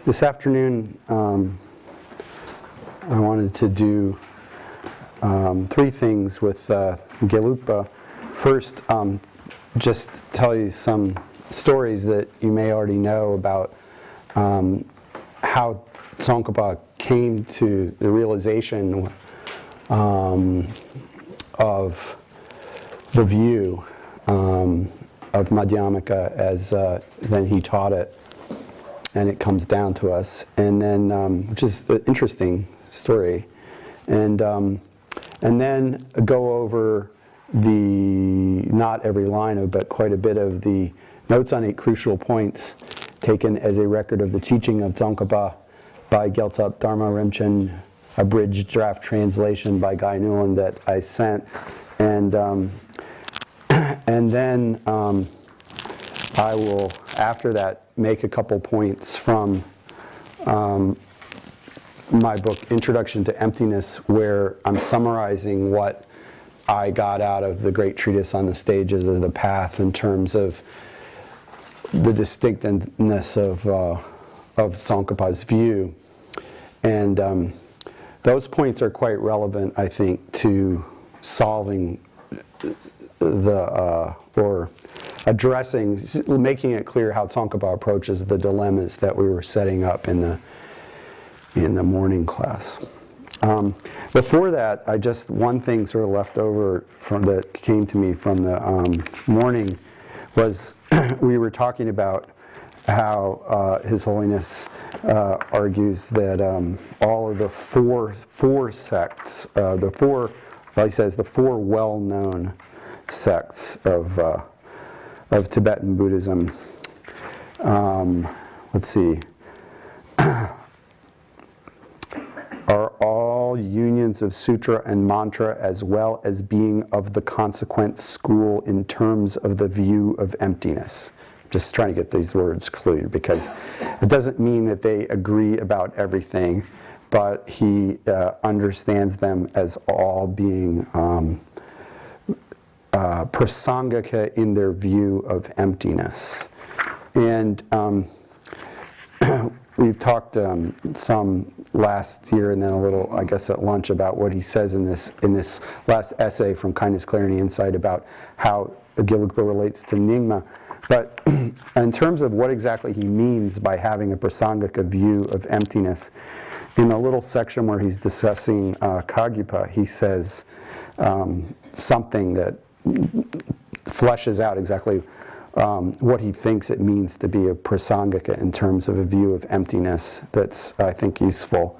This afternoon, I wanted to do three things with Gelukpa. First, just tell you some stories that you may already know about how Tsongkhapa came to the realization of the view of Madhyamaka as then he taught it, and it comes down to us, and then which is an interesting story, and then go over the not every line of, but quite a bit of the notes on 8 crucial points taken as a record of the teaching of Tsongkhapa by Gelukpa Dharma Rinpoche, abridged draft translation by Guy Newland that I sent, and then I will, after that, make a couple points from my book, Introduction to Emptiness, where I'm summarizing what I got out of the great treatise on the stages of the path in terms of the distinctness of Tsongkhapa's view. And those points are quite relevant, I think, to solving or addressing, making it clear how Tsongkhapa approaches the dilemmas that we were setting up in the morning class. Before that, one thing sort of left over that came to me from the morning was we were talking about how His Holiness argues that all of the four sects, he says the four well-known sects of Tibetan Buddhism, let's see, are all unions of sutra and mantra, as well as being of the consequent school in terms of the view of emptiness. Just trying to get these words clear, because it doesn't mean that they agree about everything, but he understands them as all being prasangika in their view of emptiness. And we've talked some last year and then a little, I guess, at lunch about what he says in this last essay from Kindness, Clarity, Insight about how Gelukpa relates to Nyingma. But in terms of what exactly he means by having a prasangika view of emptiness, in a little section where he's discussing Kagyupa, he says something that fleshes out exactly what he thinks it means to be a prasangika in terms of a view of emptiness that's, I think, useful.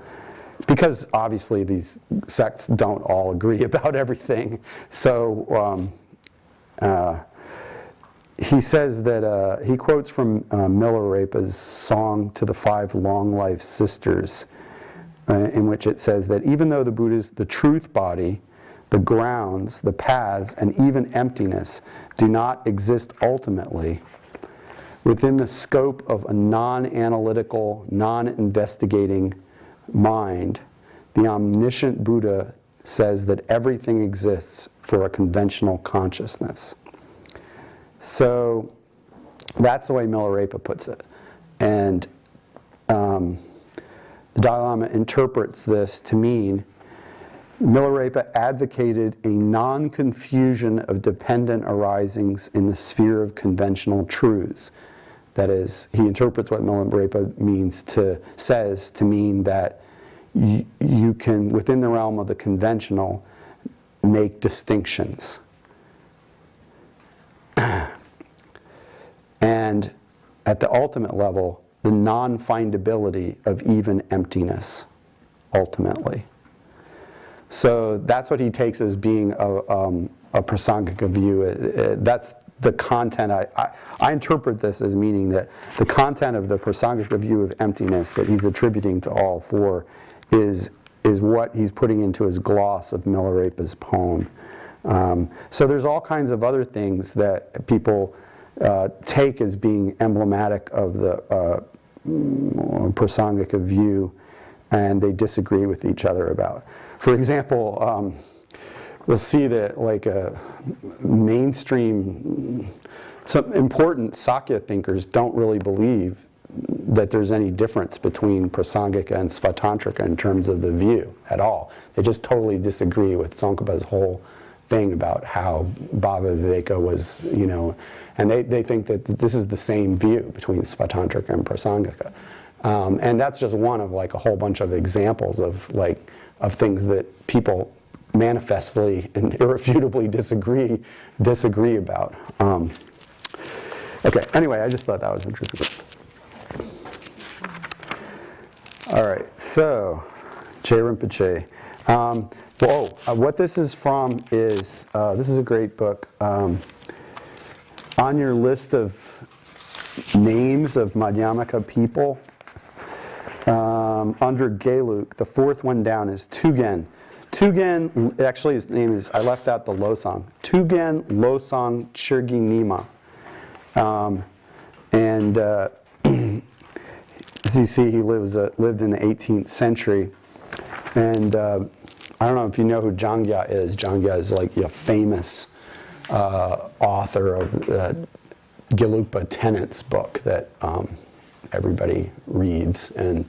Because obviously these sects don't all agree about everything. So he says that, he quotes from Milarepa's song to the 5 Long Life Sisters, in which it says that even though the Buddha's, the truth body, the grounds, the paths, and even emptiness do not exist ultimately, within the scope of a non-analytical, non-investigating mind, the omniscient Buddha says that everything exists for a conventional consciousness. So that's the way Milarepa puts it. And the Dalai Lama interprets this to mean Milarepa advocated a non-confusion of dependent arisings in the sphere of conventional truths. That is, he interprets what Milarepa says to mean that you can, within the realm of the conventional, make distinctions. And at the ultimate level, the non-findability of even emptiness, ultimately. So that's what he takes as being a prasangika view. That's the content. I interpret this as meaning that the content of the prasangika view of emptiness that he's attributing to all four is what he's putting into his gloss of Milarepa's poem. So there's all kinds of other things that people take as being emblematic of the prasangika view, and they disagree with each other about. For example, we'll see that like a mainstream, some important Sakya thinkers don't really believe that there's any difference between Prasangika and Svatantrika in terms of the view at all. They just totally disagree with Tsongkhapa's whole thing about how Bhava Viveka was, and they think that this is the same view between Svatantrika and Prasangika. And that's just one of like a whole bunch of examples of things that people manifestly and irrefutably disagree about. Okay, anyway, I just thought that was interesting. All right, so, Che Rinpoche. What this is from is, this is a great book. On your list of names of Madhyamaka people, under Geluk, the fourth one down is Tugen. Tugen, actually his name is, I left out the Losang. Tugen Losang Chirgi Nima. As you see, he lived in the 18th century. And I don't know if you know who Jangya is. Jangya is like a famous author of Gelukpa Tenets book that everybody reads, and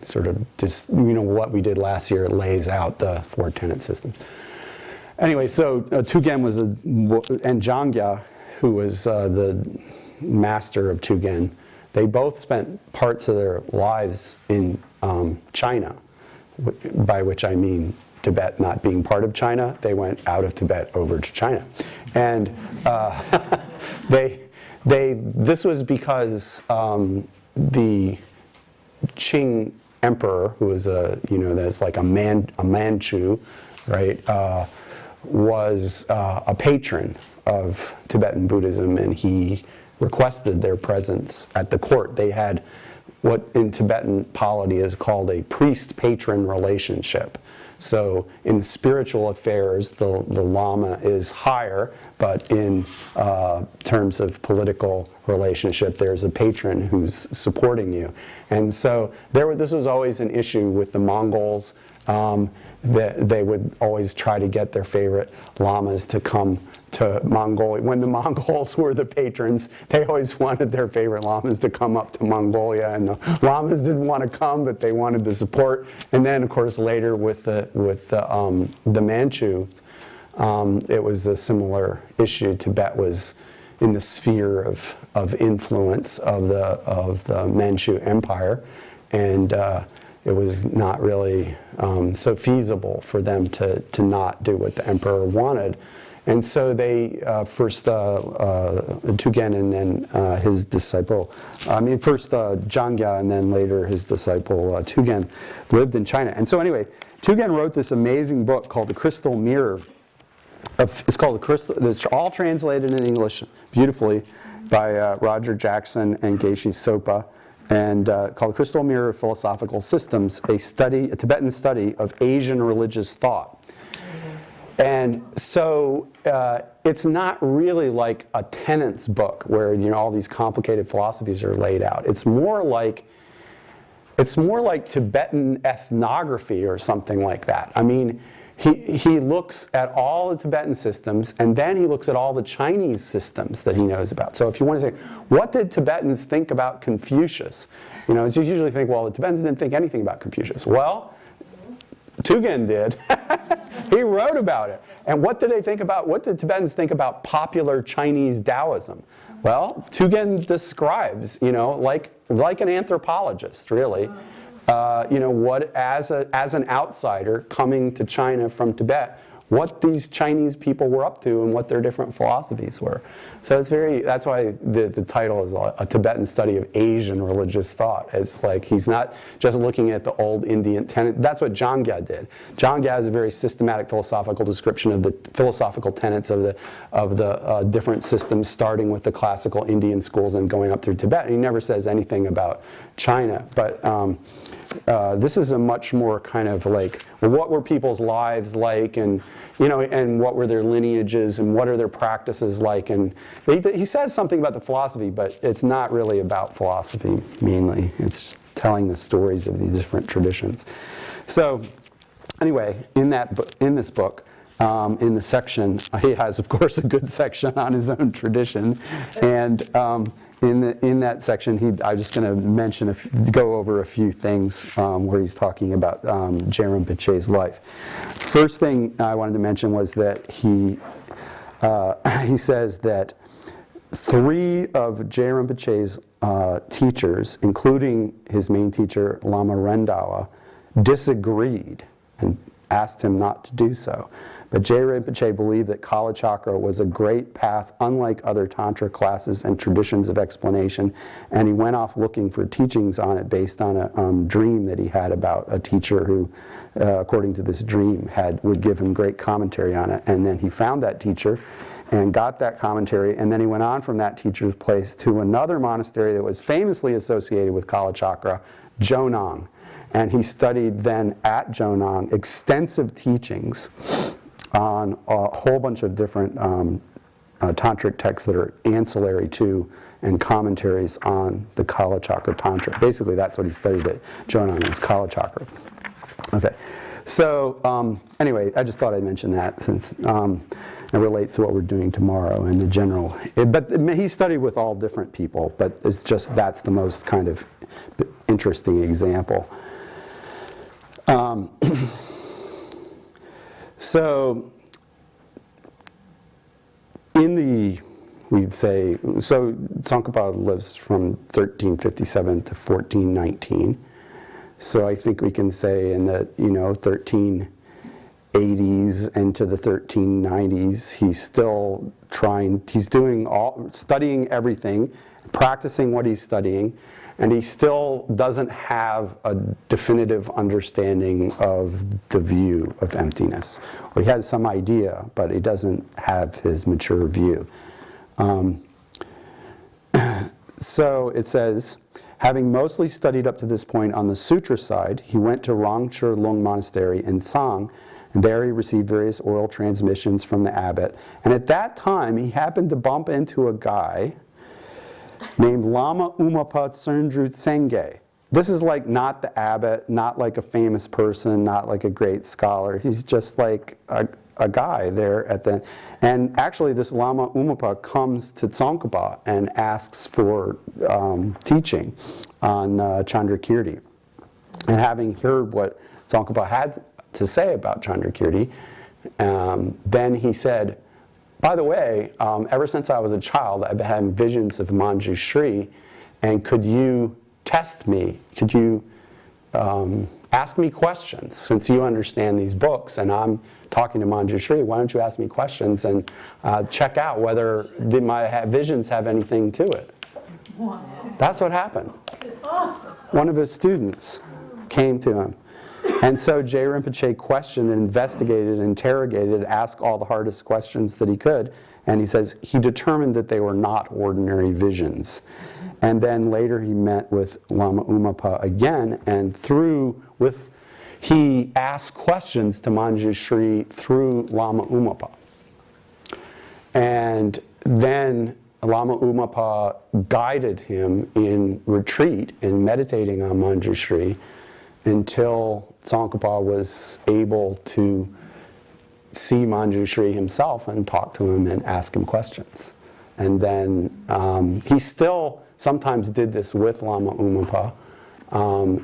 sort of just, what we did last year, it lays out the 4 tenet systems. Anyway, so Tugen was, and Jangya, who was the master of Tugen, they both spent parts of their lives in China, by which I mean Tibet not being part of China. They went out of Tibet over to China. And this was because the Qing emperor, who was that's like a Manchu, right, was a patron of Tibetan Buddhism, and he requested their presence at the court. They had what in Tibetan polity is called a priest-patron relationship. So in spiritual affairs, the Lama is higher, but in terms of political relationship, there's a patron who's supporting you. And so this was always an issue with the Mongols. They would always try to get their favorite lamas to come to Mongolia. When the Mongols were the patrons, they always wanted their favorite lamas to come up to Mongolia, and the lamas didn't want to come, but they wanted the support. And then, of course, later with the Manchus, it was a similar issue. Tibet was in the sphere of influence of the Manchu Empire, and it was not really so feasible for them to not do what the emperor wanted. And so they first, Tugen and then his disciple, first Jangya and then later his disciple Tugen lived in China. And so anyway, Tugen wrote this amazing book called The Crystal Mirror. It's called The Crystal, it's all translated in English beautifully by Roger Jackson and Geshe Sopa, and called Crystal Mirror of Philosophical Systems, a Tibetan study of Asian religious thought. And so it's not really like a tenets book where all these complicated philosophies are laid out. It's more like Tibetan ethnography or something like that. I mean, he looks at all the Tibetan systems, and then he looks at all the Chinese systems that he knows about. So if you want to say, what did Tibetans think about Confucius? You usually think, well, the Tibetans didn't think anything about Confucius. Well, Tugen did. He wrote about it. And what did Tibetans think about popular Chinese Taoism? Well, Tugen describes, like an anthropologist, really, what as an outsider coming to China from Tibet, what these Chinese people were up to and what their different philosophies were. So that's why the title is a Tibetan study of Asian religious thought. It's like he's not just looking at the old Indian tenet. That's what Jangya did. Jangya has a very systematic philosophical description of the philosophical tenets of the different systems, starting with the classical Indian schools and going up through Tibet. And he never says anything about China. But this is a much more kind of like, what were people's lives like, and and what were their lineages, and what are their practices like, and he says something about the philosophy, but it's not really about philosophy mainly. It's telling the stories of these different traditions. So anyway, in this book, in the section, he has, of course, a good section on his own tradition, and in that section, I'm just going to mention, go over a few things where he's talking about Je Rinpoche's life. First thing I wanted to mention was that he says that 3 of Je Rinpoche's teachers, including his main teacher, Lama Rendawa, disagreed and asked him not to do so. But Je Rinpoche believed that Kala Chakra was a great path unlike other Tantra classes and traditions of explanation, and he went off looking for teachings on it based on a dream that he had about a teacher who, according to this dream, would give him great commentary on it. And then he found that teacher and got that commentary, and then he went on from that teacher's place to another monastery that was famously associated with Kala Chakra, Jonang. And he studied then at Jonang extensive teachings on a whole bunch of different tantric texts that are ancillary to and commentaries on the Kala Chakra Tantra. Basically, that's what he studied at Jonang, is Kala Chakra. Okay, so anyway, I just thought I'd mention that since it relates to what we're doing tomorrow in the general. But he studied with all different people, but it's just that's the most kind of interesting example. So we'd say, so Tsongkhapa lives from 1357 to 1419. So I think we can say in the 1380s into the 1390s, he's still studying everything, practicing what he's studying, and he still doesn't have a definitive understanding of the view of emptiness. Or he has some idea, but he doesn't have his mature view. So it says, having mostly studied up to this point on the sutra side, he went to Rangchur Lung Monastery in Sang, and there he received various oral transmissions from the abbot. And at that time, he happened to bump into a guy named Lama Umapa Tsernjut Sengye. This is like not the abbot, not like a famous person, not like a great scholar. He's just like a guy there at the... And actually this Lama Umapa comes to Tsongkhapa and asks for teaching on Chandrakirti. And having heard what Tsongkhapa had to say about Chandrakirti, then he said, by the way, ever since I was a child, I've been having visions of Manjushri, and could you test me? Could you ask me questions? Since you understand these books, and I'm talking to Manjushri, why don't you ask me questions and check out whether my visions have anything to it? That's what happened. One of his students came to him. And so Je Rinpoche questioned, investigated, interrogated, asked all the hardest questions that he could, and he says he determined that they were not ordinary visions. And then later he met with Lama Umapa again, and he asked questions to Manjushri through Lama Umapa. And then Lama Umapa guided him in retreat, in meditating on Manjushri, until Tsongkhapa was able to see Manjushri himself and talk to him and ask him questions. And then he still sometimes did this with Lama Umapa.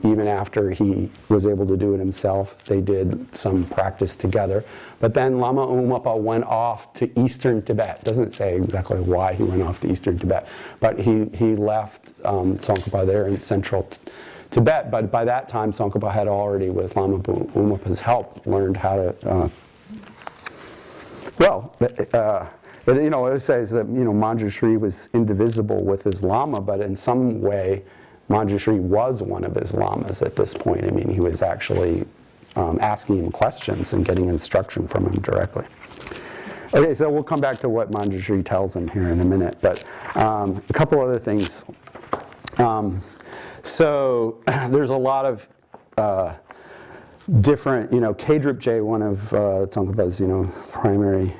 Even after he was able to do it himself, they did some practice together. But then Lama Umapa went off to eastern Tibet. Doesn't say exactly why he went off to eastern Tibet, but he left Tsongkhapa there in central Tibet. But by that time, Tsongkhapa had already, with Lama Umapa's help, learned how to. It says that Manjushri was indivisible with his lama, but in some way, Manjushri was one of his lamas at this point. I mean, he was actually asking him questions and getting instruction from him directly. Okay, so we'll come back to what Manjushri tells him here in a minute, but a couple other things. So there's a lot of different, Khedrip, one of Tsongkhapa's, primary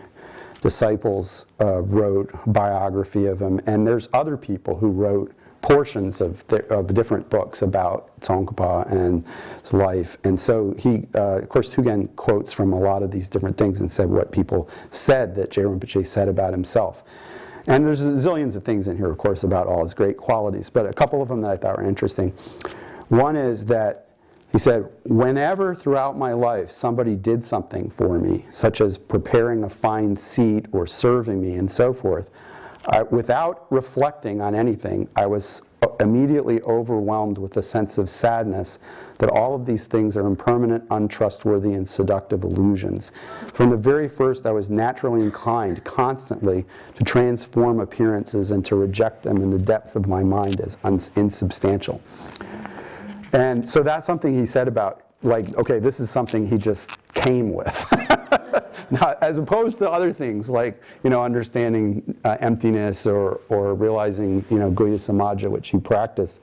disciples, wrote a biography of him, and there's other people who wrote portions of different books about Tsongkhapa and his life. And so he, of course, Tugen quotes from a lot of these different things and said what people said that Je Rinpoche said about himself. And there's zillions of things in here, of course, about all his great qualities, but a couple of them that I thought were interesting. One is that he said, whenever throughout my life somebody did something for me, such as preparing a fine seat or serving me and so forth, without reflecting on anything, I was immediately overwhelmed with a sense of sadness that all of these things are impermanent, untrustworthy, and seductive illusions. From the very first, I was naturally inclined constantly to transform appearances and to reject them in the depths of my mind as insubstantial. And so that's something he said about, like, okay, this is something he just came with. Now, as opposed to other things like, understanding emptiness or realizing, Guhya Samaja, which he practiced,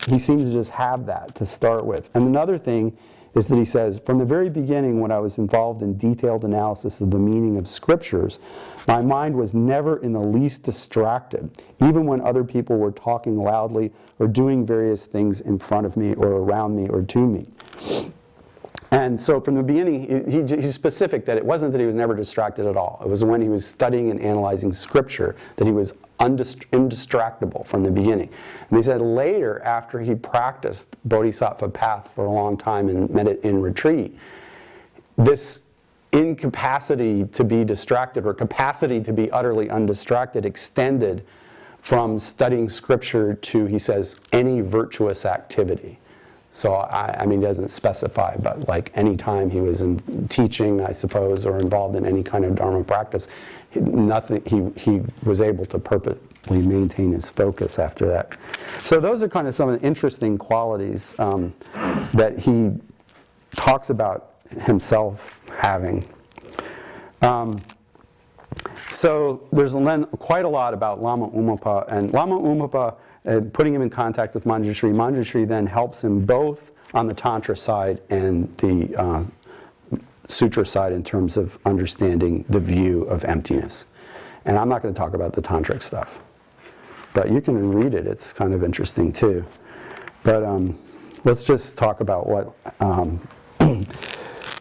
he seems to just have that to start with. And another thing is that he says, from the very beginning when I was involved in detailed analysis of the meaning of scriptures, my mind was never in the least distracted, even when other people were talking loudly or doing various things in front of me or around me or to me. And so from the beginning, he's specific that it wasn't that he was never distracted at all. It was when he was studying and analyzing scripture that he was indistractable from the beginning. And he said later, after he practiced Bodhisattva path for a long time and met it in retreat, this incapacity to be distracted or capacity to be utterly undistracted extended from studying scripture to, he says, any virtuous activity. So, I mean, he doesn't specify, but like any time he was in teaching, I suppose, or involved in any kind of Dharma practice, he was able to perfectly maintain his focus after that. So those are kind of some of the interesting qualities that he talks about himself having. So there's then quite a lot about Lama Umapa, and Lama Umapa, putting him in contact with Manjushri. Manjushri then helps him both on the Tantra side and the Sutra side in terms of understanding the view of emptiness. And I'm not going to talk about the Tantric stuff, but you can read it. It's kind of interesting too. But let's just talk about what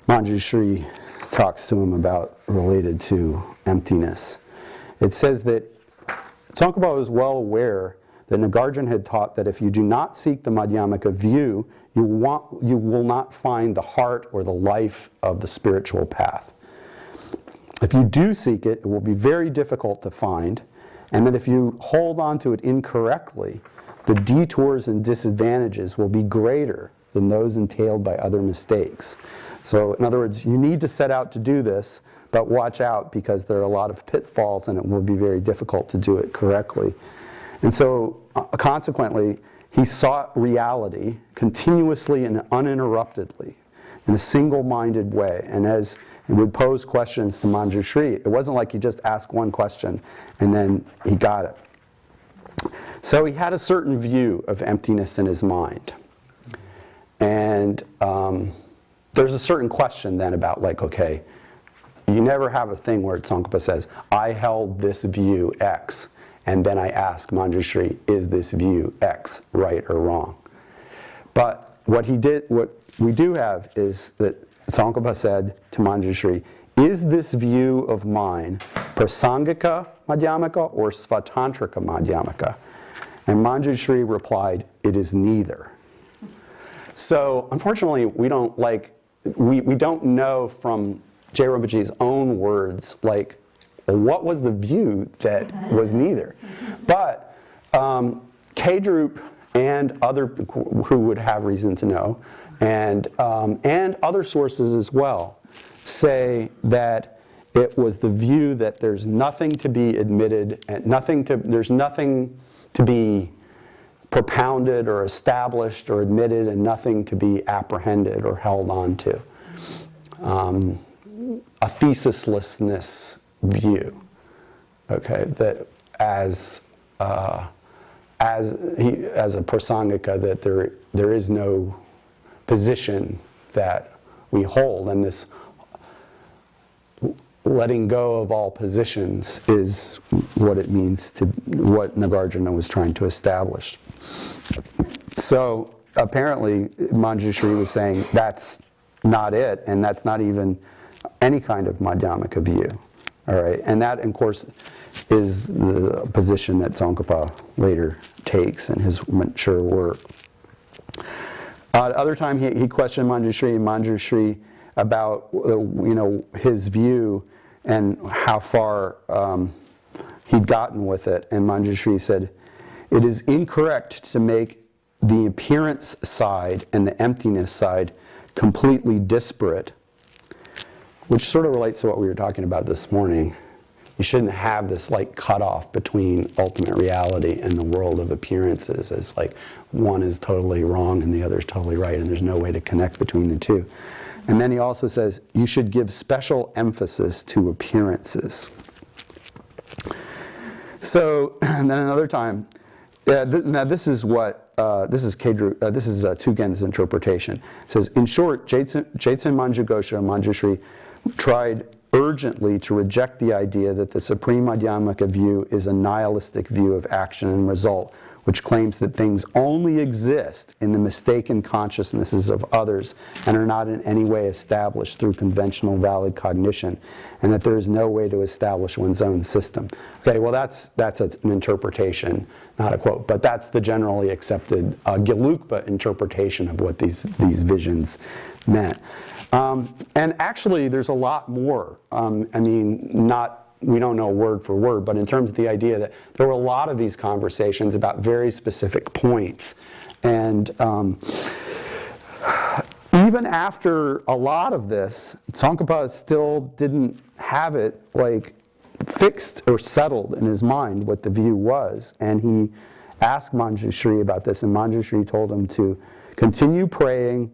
Manjushri talks to him about related to emptiness. It says that Tsongkhapa was well aware that Nagarjuna had taught that if you do not seek the Madhyamaka view, you will not find the heart or the life of the spiritual path. If you do seek it, it will be very difficult to find, and that if you hold on to it incorrectly, the detours and disadvantages will be greater than those entailed by other mistakes. So, in other words, you need to set out to do this, but watch out because there are a lot of pitfalls and it will be very difficult to do it correctly. And so, consequently, he sought reality continuously and uninterruptedly in a single-minded way. And as he would pose questions to Manjushri, it wasn't like he just asked one question and then he got it. So he had a certain view of emptiness in his mind. And there's a certain question then about, like, okay, you never have a thing where Tsongkhapa says, I held this view X, and then I ask Manjushri, is this view X right or wrong? But what we do have is that Tsongkhapa said to Manjushri, is this view of mine Prasangika Madhyamaka or Svatantrika Madhyamaka? And Manjushri replied, it is neither. So unfortunately, we don't know from Je Rinpoche's own words, like, what was the view that was neither? But K-Drup and other who would have reason to know, and other sources as well, say that it was the view that there's nothing to be admitted, and there's nothing to be propounded or established or admitted, and nothing to be apprehended or held on to. A thesislessness view, okay, that as a prasangika, that there is no position that we hold, and this letting go of all positions is what it means to, what Nagarjuna was trying to establish. So apparently Manjushri was saying that's not it, and that's not even any kind of Madhyamaka view. All right, and that, of course, is the position that Tsongkhapa later takes in his mature work. Other time he questioned Manjushri about his view and how far he'd gotten with it, and Manjushri said, "It is incorrect to make the appearance side and the emptiness side completely disparate," which sort of relates to what we were talking about this morning. You shouldn't have this like cutoff between ultimate reality and the world of appearances. It's like one is totally wrong and the other is totally right, and there's no way to connect between the two. And then he also says you should give special emphasis to appearances. So, and then another time, now this is what this is Tugen's interpretation. It says, in short, Jetsun Manjughosha Manjushri tried urgently to reject the idea that the Supreme Madhyamaka view is a nihilistic view of action and result, which claims that things only exist in the mistaken consciousnesses of others and are not in any way established through conventional valid cognition, and that there is no way to establish one's own system. Okay, well that's an interpretation, not a quote, but that's the generally accepted Gelukpa interpretation of what these visions meant. And actually, there's a lot more. I mean, we don't know word for word, but in terms of the idea that there were a lot of these conversations about very specific points. And even after a lot of this, Tsongkhapa still didn't have it like fixed or settled in his mind what the view was. And he asked Manjushri about this, and Manjushri told him to continue praying,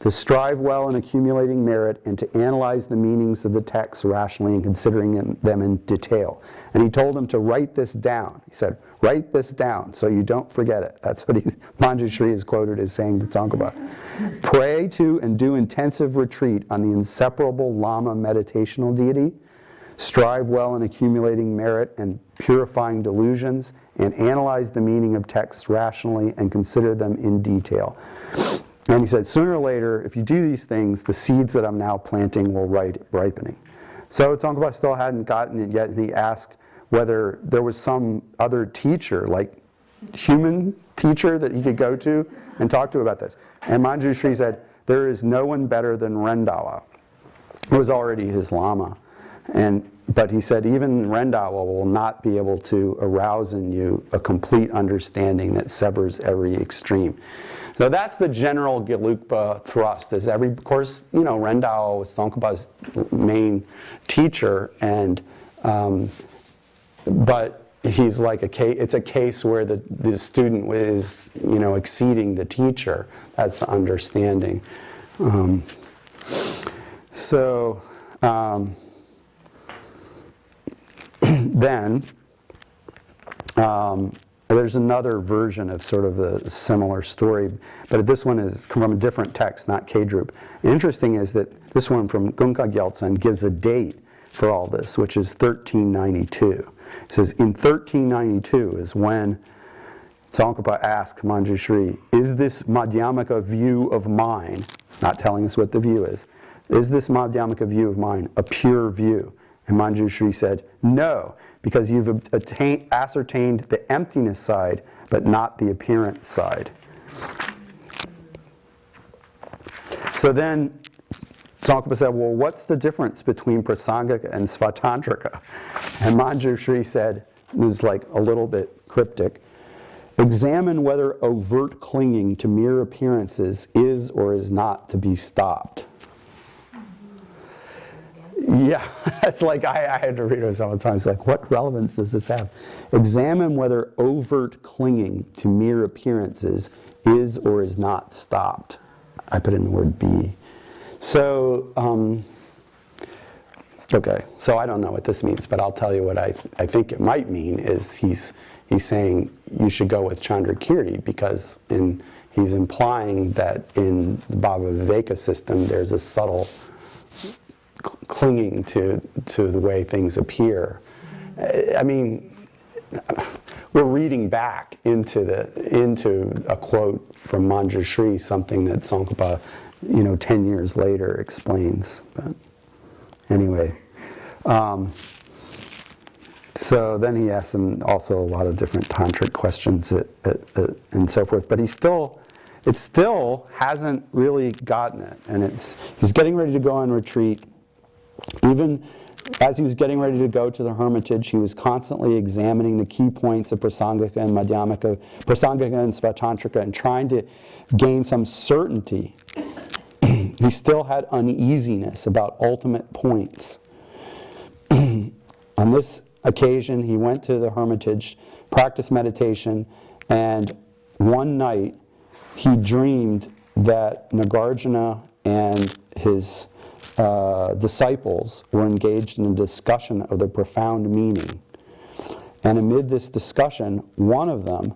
to strive well in accumulating merit, and to analyze the meanings of the texts rationally and considering them in detail. And he told him to write this down. He said, write this down so you don't forget it. That's what Manjushri is quoted as saying to Tsongkhapa. Pray to and do intensive retreat on the inseparable Lama meditational deity. Strive well in accumulating merit and purifying delusions, and analyze the meaning of texts rationally and consider them in detail. And he said, sooner or later, if you do these things, the seeds that I'm now planting will ripening. So Tsongkhapa still hadn't gotten it yet, and he asked whether there was some other teacher, like human teacher, that he could go to and talk to about this. And Manjushri said, there is no one better than Rendawa, who was already his Lama. But he said, even Rendawa will not be able to arouse in you a complete understanding that severs every extreme. So that's the general Gelukpa thrust. Of course, Rendawa was Tsongkhapa's main teacher, and but he's like it's a case where the student is exceeding the teacher. That's the understanding. Then there's another version of sort of a similar story, but this one is from a different text, not Kedrup. Interesting is that this one from Gunka Gyaltsen gives a date for all this, which is 1392. It says, in 1392 is when Tsongkhapa asked Manjushri, is this Madhyamaka view of mine, not telling us what the view is this Madhyamaka view of mine a pure view? And Manjushri said, no, because you've ascertained the emptiness side, but not the appearance side. So then Tsongkhapa said, well, what's the difference between Prasangika and Svatantrika? And Manjushri said, it was like a little bit cryptic, examine whether overt clinging to mere appearances is or is not to be stopped. Yeah, it's like I had to read it several times. Like, what relevance does this have? Examine whether overt clinging to mere appearances is or is not stopped. I put in the word be. So, okay, so I don't know what this means, but I'll tell you what I think it might mean is he's saying you should go with Chandrakirti because he's implying that in the Bhava Viveka system there's a subtle clinging to the way things appear. I mean, we're reading back into a quote from Manjushri, something that Tsongkhapa, 10 years later explains. But anyway, so then he asks him also a lot of different tantric questions and so forth. But it still hasn't really gotten it, and he's getting ready to go on retreat. Even as he was getting ready to go to the hermitage, he was constantly examining the key points of Prasangika and Madhyamaka, Prasangika and Svatantrika, and trying to gain some certainty. He still had uneasiness about ultimate points. On this occasion, he went to the hermitage, practiced meditation, and one night he dreamed that Nagarjuna and his disciples were engaged in a discussion of the profound meaning. And amid this discussion, one of them,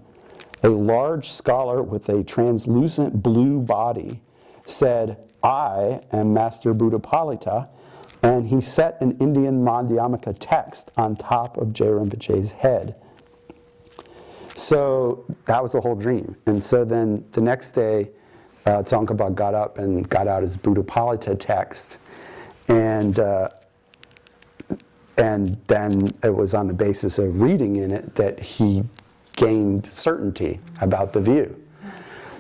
a large scholar with a translucent blue body, said, "I am Master Buddhapalita," and he set an Indian Madhyamaka text on top of Jai Rinpoche's head. So that was the whole dream. And so then the next day, Tsongkhapa got up and got out his Buddhapalita text, and then it was on the basis of reading in it that he gained certainty about the view.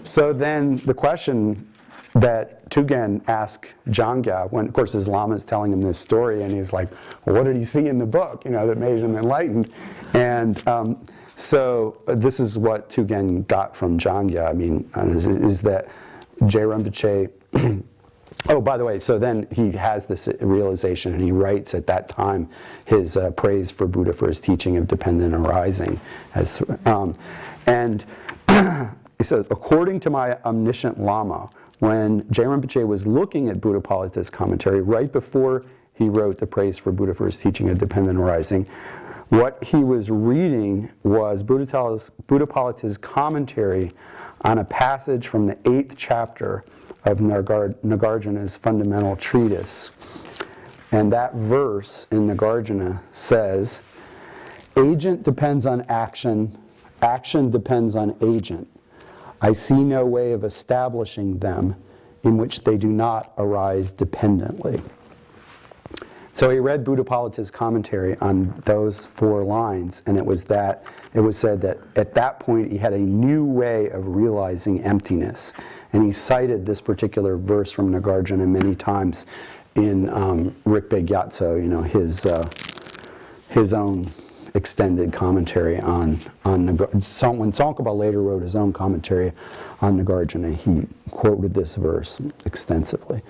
So then the question that Tugen asked Jangya, when of course his Lama is telling him this story, and he's like, well, what did he see in the book, that made him enlightened? And so this is what Tugen got from Jangya, is that Jai Rinpoche, oh, by the way, so then he has this realization, and he writes at that time his praise for Buddha for his teaching of dependent arising. And he says, according to my omniscient Lama, when Jai Rinpoche was looking at Buddhapalita's commentary, right before he wrote the praise for Buddha for his teaching of dependent arising, what he was reading was Buddhapalita's commentary on a passage from the 8th chapter of Nagarjuna's fundamental treatise. And that verse in Nagarjuna says, agent depends on action, action depends on agent. I see no way of establishing them in which they do not arise dependently. So he read Buddhapalita's commentary on those 4 lines, and it was said that at that point he had a new way of realizing emptiness. And he cited this particular verse from Nagarjuna many times in Rikpe Gyatso, his own extended commentary on Nagarjuna. When Tsongkhapa later wrote his own commentary on Nagarjuna, he quoted this verse extensively.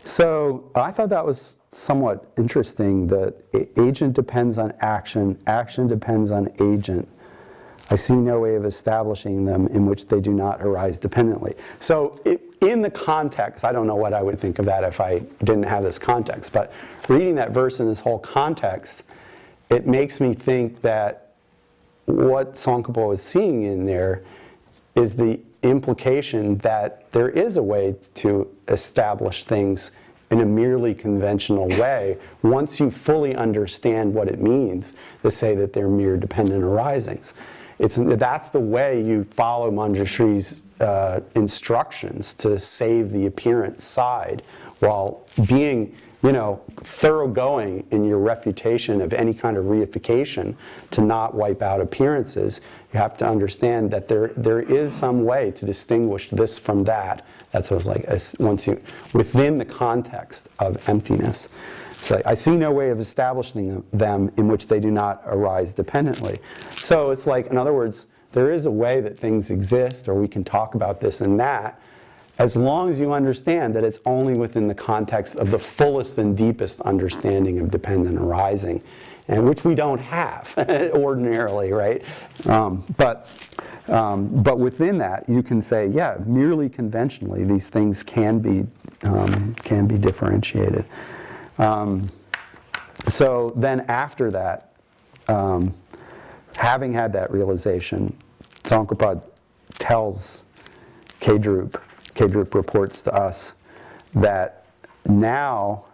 So I thought that was somewhat interesting, that agent depends on action, action depends on agent. I see no way of establishing them in which they do not arise dependently. So in the context, I don't know what I would think of that if I didn't have this context, but reading that verse in this whole context, it makes me think that what Tsongkhapa was seeing in there is the implication that there is a way to establish things in a merely conventional way once you fully understand what it means to say that they're mere dependent arisings. That's the way you follow Manjushri's instructions to save the appearance side while being thoroughgoing in your refutation of any kind of reification to not wipe out appearances. You have to understand that there is some way to distinguish this from that. That's what it was like, within the context of emptiness. So I see no way of establishing them in which they do not arise dependently. So it's like, in other words, there is a way that things exist, or we can talk about this and that, as long as you understand that it's only within the context of the fullest and deepest understanding of dependent arising, and which we don't have ordinarily, right? But within that, you can say, yeah, merely conventionally, these things can be differentiated. So then after that, having had that realization, Tsongkhapa tells Kedrup Kedrup reports to us that now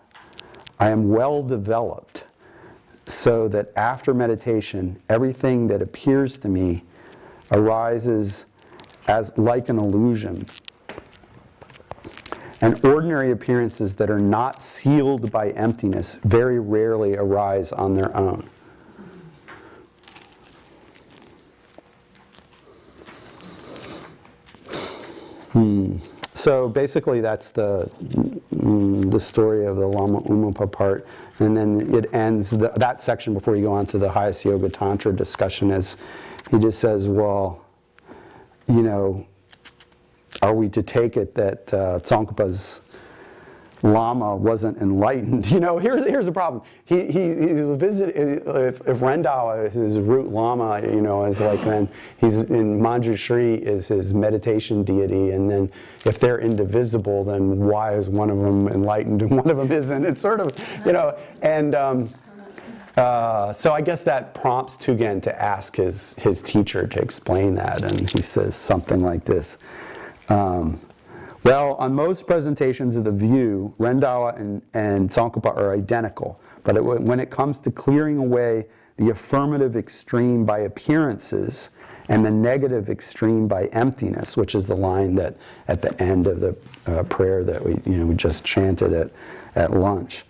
I am well developed so that after meditation, everything that appears to me arises as like an illusion. And ordinary appearances that are not sealed by emptiness very rarely arise on their own. So basically that's the story of the Lama Umapa part. And then it ends, that section before you go on to the highest yoga tantra discussion is, he just says, well, you know, are we to take it that Tsongkhapa's Lama wasn't enlightened? You know, here's the problem. He visited, if Rendawa is his root Lama, you know, is like, then he's in Manjushri is his meditation deity, and then if they're indivisible, then why is one of them enlightened and one of them isn't? It's sort of, you know, and so I guess that prompts Tugen to ask his teacher to explain that, and he says something like this. Well, on most presentations of the view, Rendawa and Tsongkhapa are identical, but when it comes to clearing away the affirmative extreme by appearances and the negative extreme by emptiness, which is the line that at the end of the prayer that we just chanted at lunch,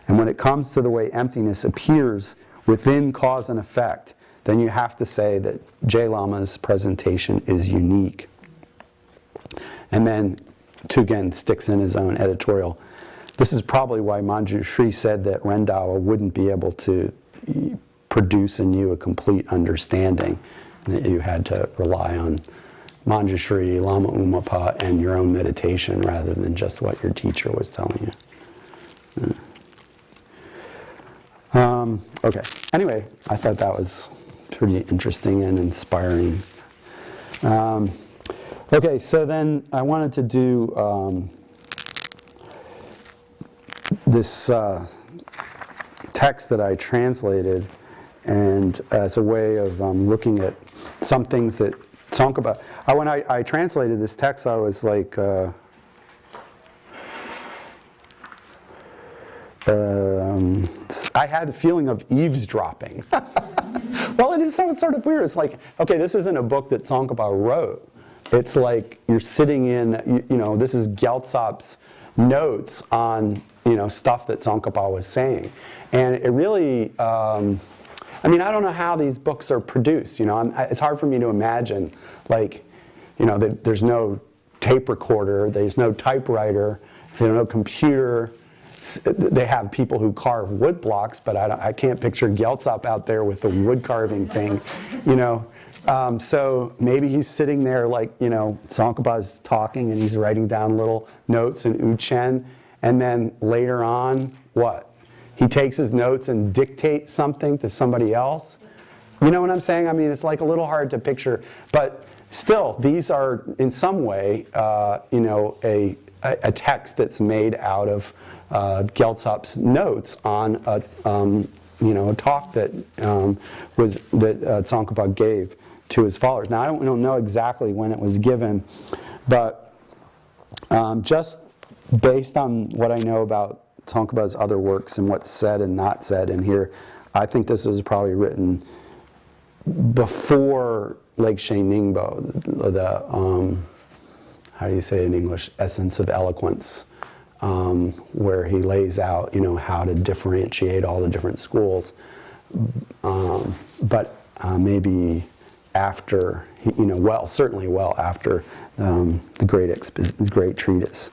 and when it comes to the way emptiness appears within cause and effect, then you have to say that J Lama's presentation is unique. And then Tugen sticks in his own editorial. This is probably why Manjushri said that Rendawa wouldn't be able to produce in you a complete understanding, and that you had to rely on Manjushri, Lama Umapa, and your own meditation rather than just what your teacher was telling you. Okay, anyway, I thought that was pretty interesting and inspiring. Okay, so then I wanted to do this text that I translated, and as a way of looking at some things that Tsongkhapa. When I translated this text, I was like, I had the feeling of eavesdropping. Well, it is sort of weird. It's like, okay, this isn't a book that Tsongkhapa wrote. It's like you're sitting in, you know, this is Gyaltsap's notes on, you know, stuff that Tsongkhapa was saying. And it really, I mean, I don't know how these books are produced, you know. It's hard for me to imagine, like, you know, that there's no tape recorder, there's no typewriter, there's no computer. They have people who carve wood blocks, but I can't picture Gyaltsap out there with the wood carving thing, you know. So maybe he's sitting there like, you know, Tsongkhapa's talking and he's writing down little notes in Uchen, and then later on, what? He takes his notes and dictates something to somebody else. You know what I'm saying? I mean, it's like a little hard to picture, but still, these are in some way, you know, a text that's made out of Gyaltsap's notes on a, you know, a talk that Tsongkhapa gave to his followers. Now, I don't know exactly when it was given, but just based on what I know about Tsongkhapa's other works and what's said and not said in here, I think this was probably written before Leikshe Ningbo, the how do you say it in English, essence of eloquence, where he lays out, you know, how to differentiate all the different schools, but maybe after, you know, well, certainly well after the great treatise.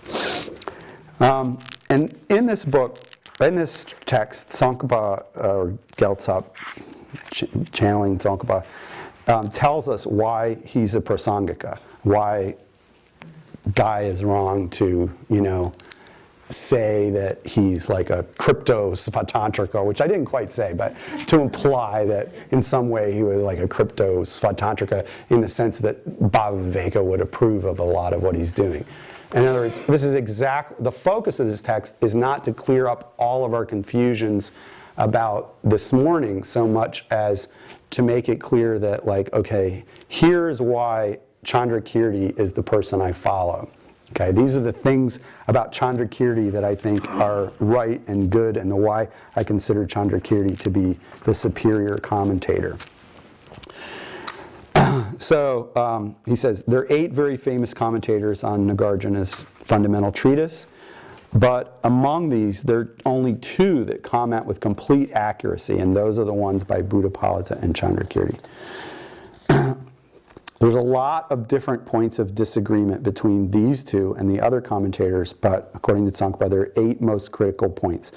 And in this book, in this text, Tsongkhapa, or Gyaltsap, channeling Tsongkhapa, tells us why he's a prasangika, why Guy is wrong to, you know, say that he's like a crypto Svatantrika, which I didn't quite say, but to imply that in some way he was like a crypto Svatantrika in the sense that Bhava Viveka would approve of a lot of what he's doing. In other words, this is the focus of this text is not to clear up all of our confusions about this morning so much as to make it clear that, like, okay, here's why Chandrakirti is the person I follow. Okay, these are the things about Chandrakirti that I think are right and good, and the why I consider Chandrakirti to be the superior commentator. So he says, there are 8 very famous commentators on Nagarjuna's fundamental treatise, but among these, there are only 2 that comment with complete accuracy, and those are the ones by Buddhapalita and Chandrakirti. There's a lot of different points of disagreement between these 2 and the other commentators, but according to Tsongkhapa, there are 8 most critical points.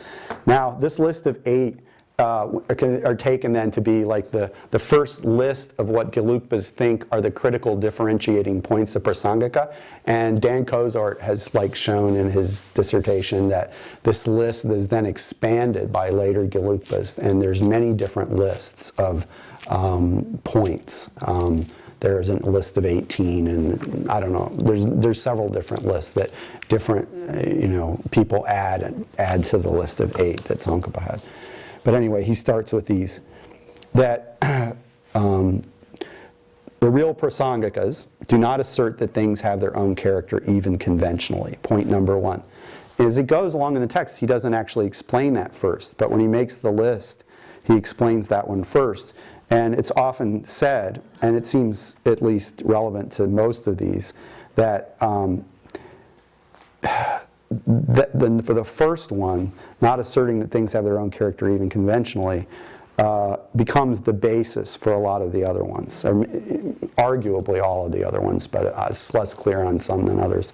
Now, this list of 8 are taken then to be like the first list of what Gelukpas think are the critical differentiating points of Prasangika. And Dan Kozart has shown in his dissertation that this list is then expanded by later Gelukpas, and there's many different lists of points. There's a list of 18, and I don't know. There's several different lists that different people add to the list of 8 that Tsongkhapa had. But anyway, he starts with these. That the real Prasangikas do not assert that things have their own character even conventionally. Point number 1. As it goes along in the text, he doesn't actually explain that first. But when he makes the list, he explains that one first. And it's often said, and it seems at least relevant to most of these, that for the first one, not asserting that things have their own character even conventionally, becomes the basis for a lot of the other ones, or arguably all of the other ones, but it's less clear on some than others.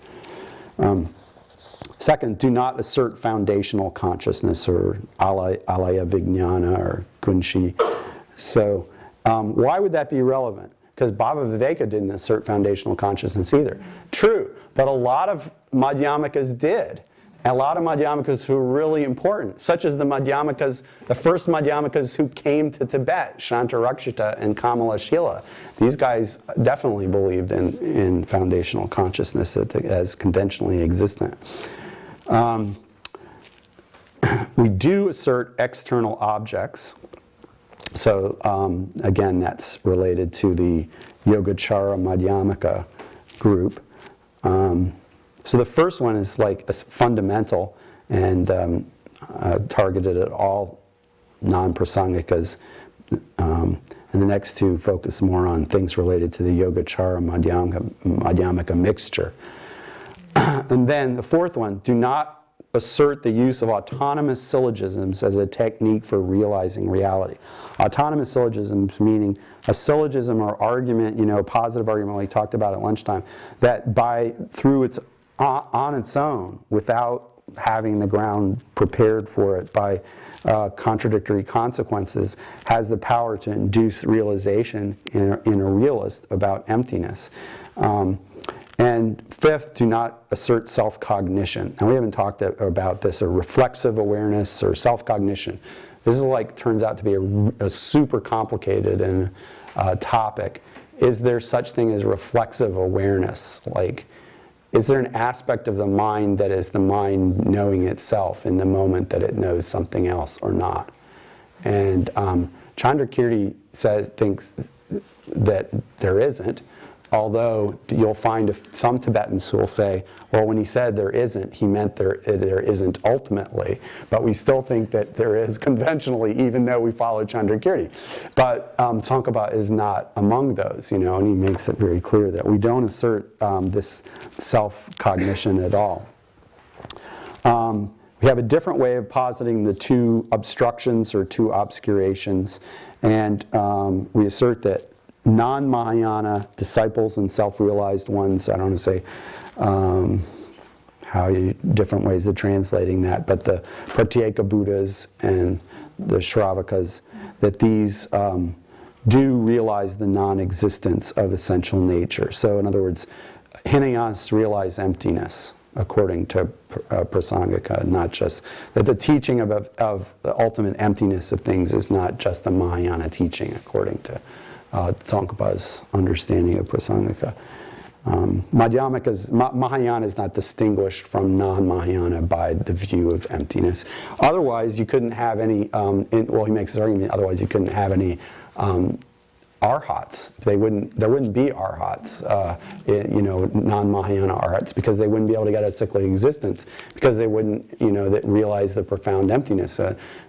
Second, do not assert foundational consciousness or alaya vijnana or kunshi. So why would that be relevant? Because Bhava Viveka didn't assert foundational consciousness either. True, but a lot of Madhyamakas did. A lot of Madhyamakas who were really important, such as the first Madhyamakas who came to Tibet, Shantarakshita and Kamalashila. These guys definitely believed in foundational consciousness as conventionally existent. We do assert external objects. So again, that's related to the Yogacara Madhyamaka group. So the first one is fundamental and targeted at all non-prasangikas. And the next 2 focus more on things related to the Yogacara Madhyamaka mixture. And then the fourth one, do not assert the use of autonomous syllogisms as a technique for realizing reality. Autonomous syllogisms meaning a syllogism or argument, positive argument we talked about at lunchtime, that through its on its own, without having the ground prepared for it by contradictory consequences, has the power to induce realization in a realist about emptiness. And fifth, do not assert self-cognition. And we haven't talked about this, or reflexive awareness or self-cognition. This is turns out to be a super complicated topic. Is there such thing as reflexive awareness? Is there an aspect of the mind that is the mind knowing itself in the moment that it knows something else or not? And Chandrakirti thinks that there isn't. Although you'll find some Tibetans who will say, well, when he said there isn't, he meant there isn't ultimately. But we still think that there is conventionally, even though we follow Chandrakirti. But Tsongkhapa is not among those, and he makes it very clear that we don't assert this self-cognition at all. We have a different way of positing the 2 obstructions or 2 obscurations. And we assert that non-Mahayana disciples and self-realized ones, I don't want to say different ways of translating that, but the Pratyeka Buddhas and the Shravakas, that these do realize the non-existence of essential nature. So in other words, Hinayanists realize emptiness, according to Prasangika, not just that the teaching of the ultimate emptiness of things is not just a Mahayana teaching, according to Tsongkhapa's understanding of Prasangika. Mahayana is not distinguished from non-Mahayana by the view of emptiness. Otherwise, you couldn't have any, he makes his argument, otherwise you couldn't have any arhats. There wouldn't be arhats, non-Mahayana arhats, because they wouldn't be able to get a cyclic existence, because they wouldn't, realize the profound emptiness.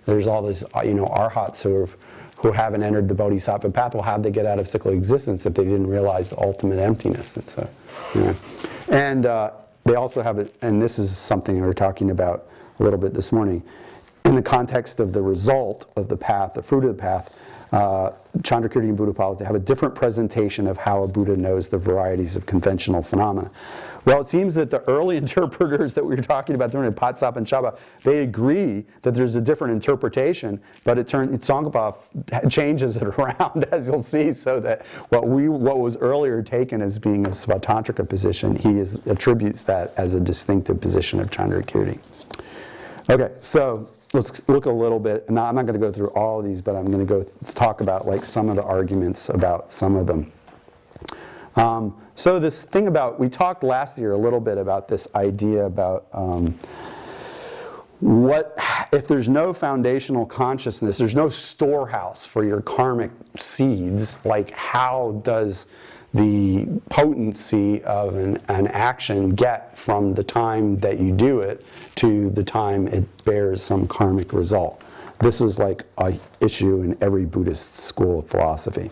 There's all these, arhats who haven't entered the bodhisattva path. Well, how'd they get out of cyclic existence if they didn't realize the ultimate emptiness? And they also have it, and this is something we were talking about a little bit this morning, in the context of the result of the path, the fruit of the path. Chandrakirti and Buddhapala have a different presentation of how a Buddha knows the varieties of conventional phenomena. Well, it seems that the early interpreters that we were talking about during Patsap and Chaba, they agree that there's a different interpretation, but Tsongkhapa changes it around, as you'll see, so that what was earlier taken as being a Svatantrika position, he attributes that as a distinctive position of Chandrakirti. Okay, so let's look a little bit. Now, I'm not going to go through all of these, but I'm going to talk about like some of the arguments about some of them. So this thing about, we talked last year a little bit about this idea about what if there's no foundational consciousness, there's no storehouse for your karmic seeds, like how does the potency of an action get from the time that you do it to the time it bears some karmic result? This was like an issue in every Buddhist school of philosophy.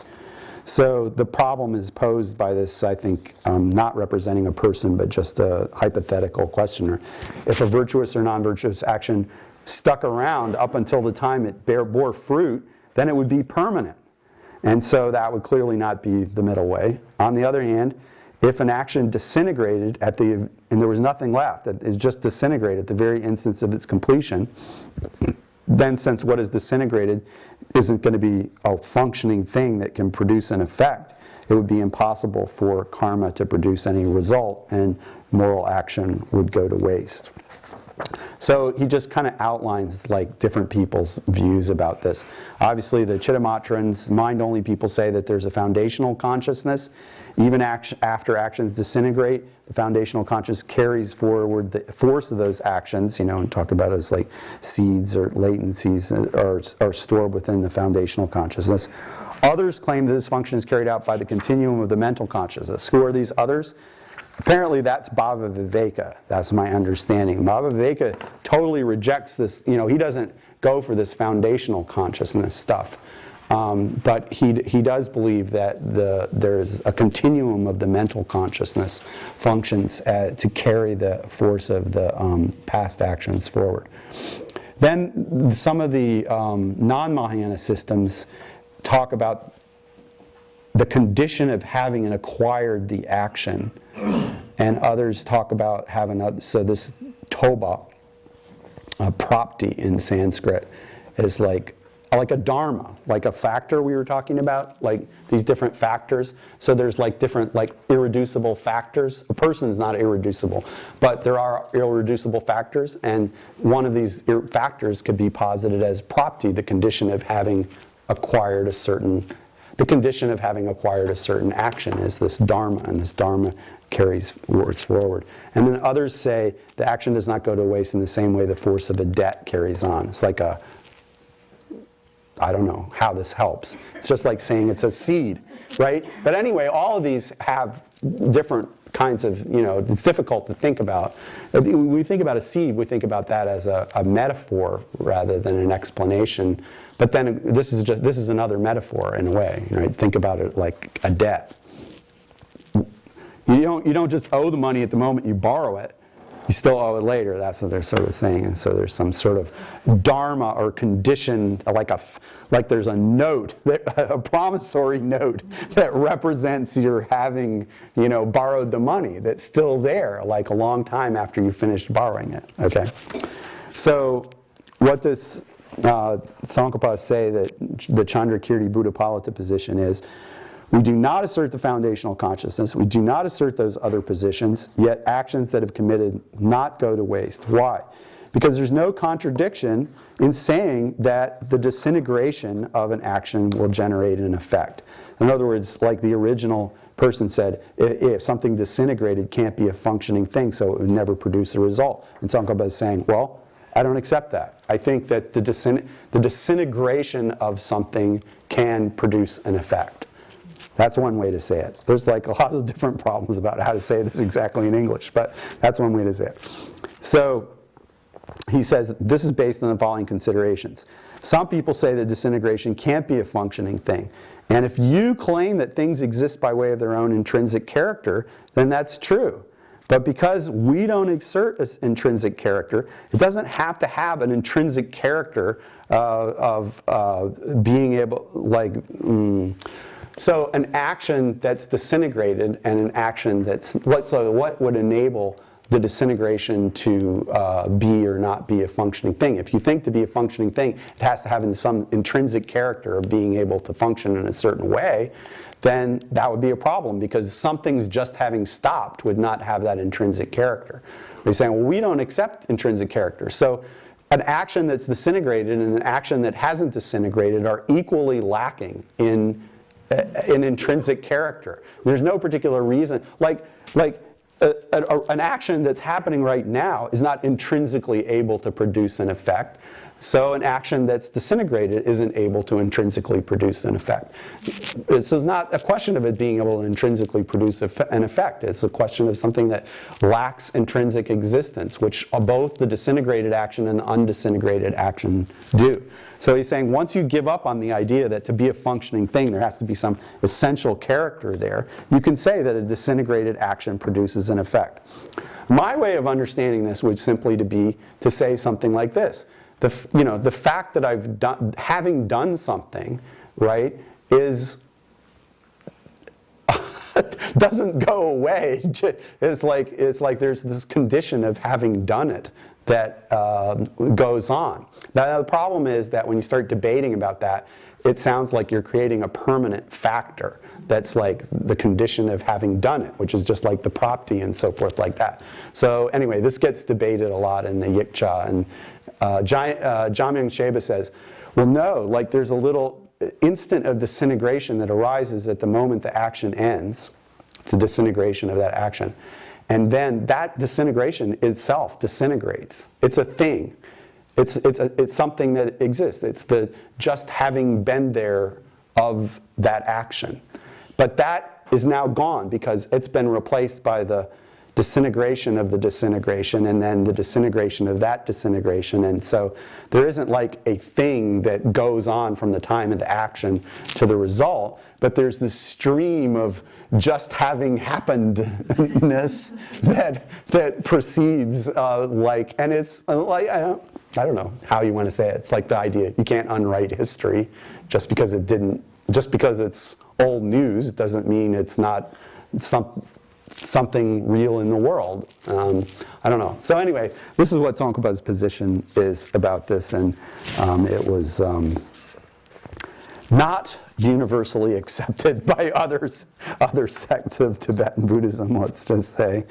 So the problem is posed by this, I think, not representing a person, but just a hypothetical questioner. If a virtuous or non-virtuous action stuck around up until the time it bore fruit, then it would be permanent. And so that would clearly not be the middle way. On the other hand, if an action disintegrated and there was nothing left, that is just disintegrated at the very instance of its completion, then since what is disintegrated isn't going to be a functioning thing that can produce an effect, it would be impossible for karma to produce any result, and moral action would go to waste. So he just kind of outlines like different people's views about this. Obviously the Chittamatrans, mind-only people, say that there's a foundational consciousness. Even after actions disintegrate, the foundational consciousness carries forward the force of those actions, and talk about it as like seeds or latencies are stored within the foundational consciousness. Others claim that this function is carried out by the continuum of the mental consciousness. Who are these others? Apparently that's Bhava Viveka. That's my understanding. Bhava Viveka totally rejects this. He doesn't go for this foundational consciousness stuff. But he does believe that there's a continuum of the mental consciousness functions to carry the force of the past actions forward. Then some of the non-Mahayana systems talk about the condition of having acquired the action, and others talk about having so this toba, prapti in Sanskrit, is like a dharma, like a factor we were talking about, like these different factors. So there's like different irreducible factors. A person is not irreducible, but there are irreducible factors, and one of these factors could be posited as prapti, the condition of having acquired a certain action is this dharma, and this dharma carries words forward. And then others say the action does not go to waste in the same way the force of a debt carries on. It's like I don't know how this helps. It's just like saying it's a seed, right? But anyway, all of these have different kinds of, it's difficult to think about. When we think about a seed, we think about that as a metaphor rather than an explanation. But then this is another metaphor in a way. Think about it like a debt. You don't just owe the money at the moment you borrow it. You still owe it later. That's what they're sort of saying. And so there's some sort of dharma or condition, like there's a note, a promissory note that represents your having, borrowed the money that's still there, like a long time after you finished borrowing it. Okay. So what does Tsongkhapa say that the Chandrakirti Buddhapalita position is? We do not assert the foundational consciousness. We do not assert those other positions, yet actions that have committed not go to waste. Why? Because there's no contradiction in saying that the disintegration of an action will generate an effect. In other words, like the original person said, if something disintegrated can't be a functioning thing, so it would never produce a result. And Tsongkhapa is saying, well, I don't accept that. I think that the disintegration of something can produce an effect. That's one way to say it. There's like a lot of different problems about how to say this exactly in English, but that's one way to say it. So he says this is based on the following considerations. Some people say that disintegration can't be a functioning thing. And if you claim that things exist by way of their own intrinsic character, then that's true. But because we don't exert an intrinsic character, it doesn't have to have an intrinsic character of being able, like, so an action that's disintegrated and an action that's, so what would enable the disintegration to be or not be a functioning thing? If you think to be a functioning thing, it has to have some intrinsic character of being able to function in a certain way, then that would be a problem, because something's just having stopped would not have that intrinsic character. We're saying, well, we don't accept intrinsic character. So an action that's disintegrated and an action that hasn't disintegrated are equally lacking in intrinsic character. There's no particular reason. An action that's happening right now is not intrinsically able to produce an effect. So an action that's disintegrated isn't able to intrinsically produce an effect. It's not a question of it being able to intrinsically produce an effect. It's a question of something that lacks intrinsic existence, which both the disintegrated action and the undisintegrated action do. So he's saying once you give up on the idea that to be a functioning thing there has to be some essential character there, you can say that a disintegrated action produces an effect. My way of understanding this would simply be to say something like this. The fact that having done something, right, doesn't go away. It's like there's this condition of having done it that goes on. Now the problem is that when you start debating about that, it sounds like you're creating a permanent factor that's like the condition of having done it, which is just like the property and so forth like that. So anyway, this gets debated a lot in the Yikcha, and Jamyang Sheba says, well, no, like there's a little instant of disintegration that arises at the moment the action ends. It's the disintegration of that action. And then that disintegration itself disintegrates. It's a thing. It's something that exists. It's the just having been there of that action. But that is now gone because it's been replaced by the disintegration of the disintegration and then the disintegration of that disintegration. And so there isn't like a thing that goes on from the time of the action to the result, but there's this stream of just having happenedness that proceeds and it's like, I don't know how you want to say it. It's like the idea you can't unwrite history just because it's old news doesn't mean it's not something real in the world. I don't know. So anyway, this is what Tsongkhapa's position is about this, and it was not universally accepted by other sects of Tibetan Buddhism, let's just say.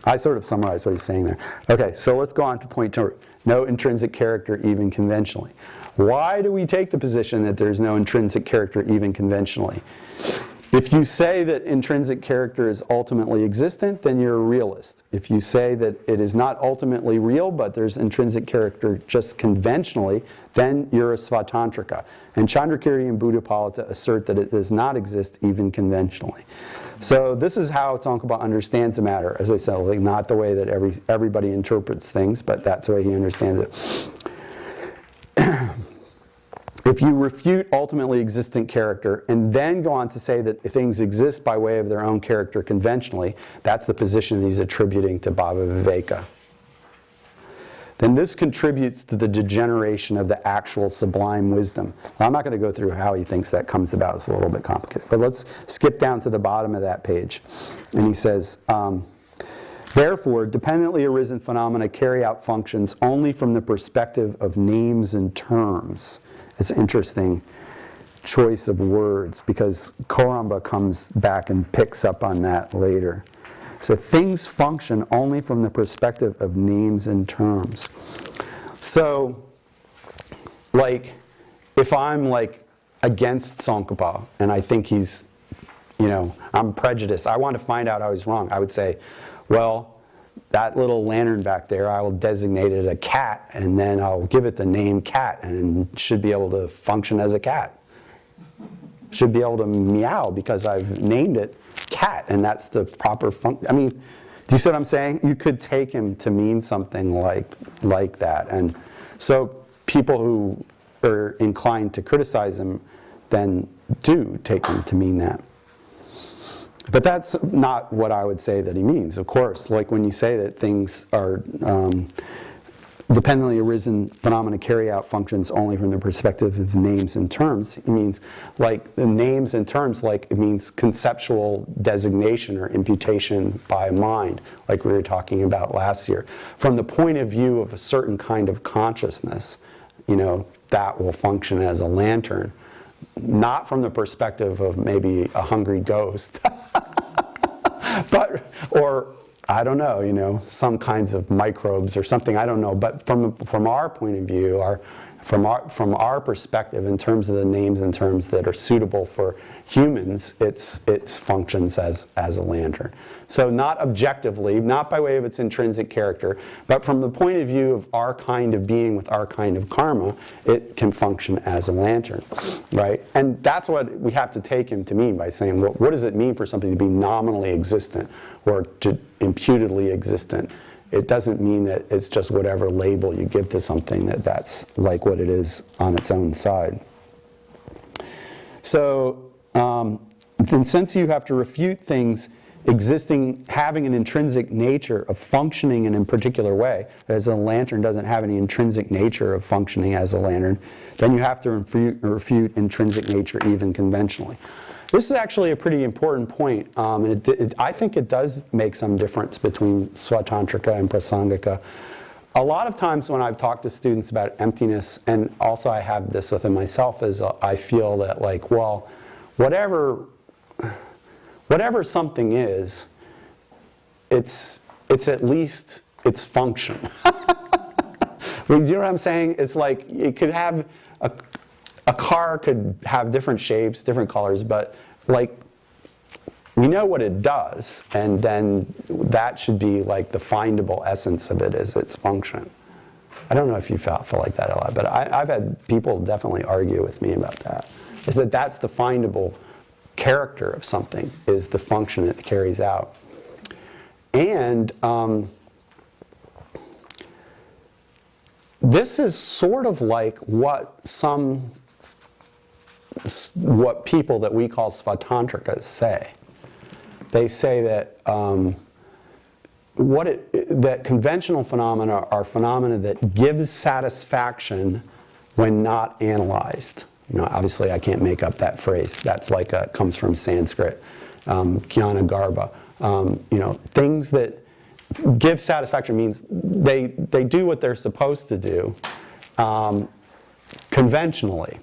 I sort of summarized what he's saying there. Okay, so let's go on to point 2. No intrinsic character even conventionally. Why do we take the position that there's no intrinsic character even conventionally? If you say that intrinsic character is ultimately existent, then you're a realist. If you say that it is not ultimately real, but there's intrinsic character just conventionally, then you're a Svatantrika. And Chandrakiri and Buddhapalita assert that it does not exist even conventionally. So this is how Tsongkhapa understands the matter. As I said, like not the way that everybody interprets things, but that's the way he understands it. If you refute ultimately existent character and then go on to say that things exist by way of their own character conventionally, that's the position he's attributing to Bhava Viveka. Then this contributes to the degeneration of the actual sublime wisdom. Now, I'm not going to go through how he thinks that comes about. It's a little bit complicated. But let's skip down to the bottom of that page. And he says, therefore, dependently arisen phenomena carry out functions only from the perspective of names and terms. It's an interesting choice of words because Koramba comes back and picks up on that later. So things function only from the perspective of names and terms. So, like, if I'm like against Tsongkhapa and I think he's, I'm prejudiced, I want to find out how he's wrong, I would say, well, that little lantern back there, I will designate it a cat, and then I'll give it the name cat, and it should be able to function as a cat. should be able to meow because I've named it cat, and that's the proper function. I mean, do you see what I'm saying? You could take him to mean something like that. And so people who are inclined to criticize him then do take him to mean that. But that's not what I would say that he means. Of course, like when you say that things are dependently arisen phenomena carry out functions only from the perspective of names and terms, it means like the names and terms, like it means conceptual designation or imputation by mind, like we were talking about last year. From the point of view of a certain kind of consciousness, you know, that will function as a lantern. Not from the perspective of maybe a hungry ghost, but, or I don't know, you know, some kinds of microbes or something, I don't know. But from our point of view, from our perspective, in terms of the names and terms that are suitable for humans, it functions as a lantern. So not objectively, not by way of its intrinsic character, but from the point of view of our kind of being with our kind of karma, it can function as a lantern, right? And that's what we have to take him to mean by saying, well, what does it mean for something to be nominally existent or to imputedly existent? It doesn't mean that it's just whatever label you give to something, that's like what it is on its own side. So, then since you have to refute things existing, having an intrinsic nature of functioning in a particular way, as a lantern doesn't have any intrinsic nature of functioning as a lantern, then you have to refute intrinsic nature even conventionally. This is actually a pretty important point. I think it does make some difference between Svatantrika and Prasangika. A lot of times when I've talked to students about emptiness, and also I have this within myself, is I feel that, like, well, whatever something is, it's at least its function. You know what I'm saying? It's like it could have a car could have different shapes, different colors, but like we know what it does, and then that should be like the findable essence of it is its function. I don't know if you feel like that a lot, but I've had people definitely argue with me about that. Is that that's the findable character of something, is the function it carries out. And this is sort of like what people that we call Svatantrikas say. They say that that conventional phenomena are phenomena that gives satisfaction when not analyzed. You know, obviously I can't make up that phrase. That's like comes from Sanskrit, jnana garbha. You know, things that give satisfaction means they do what they're supposed to do conventionally.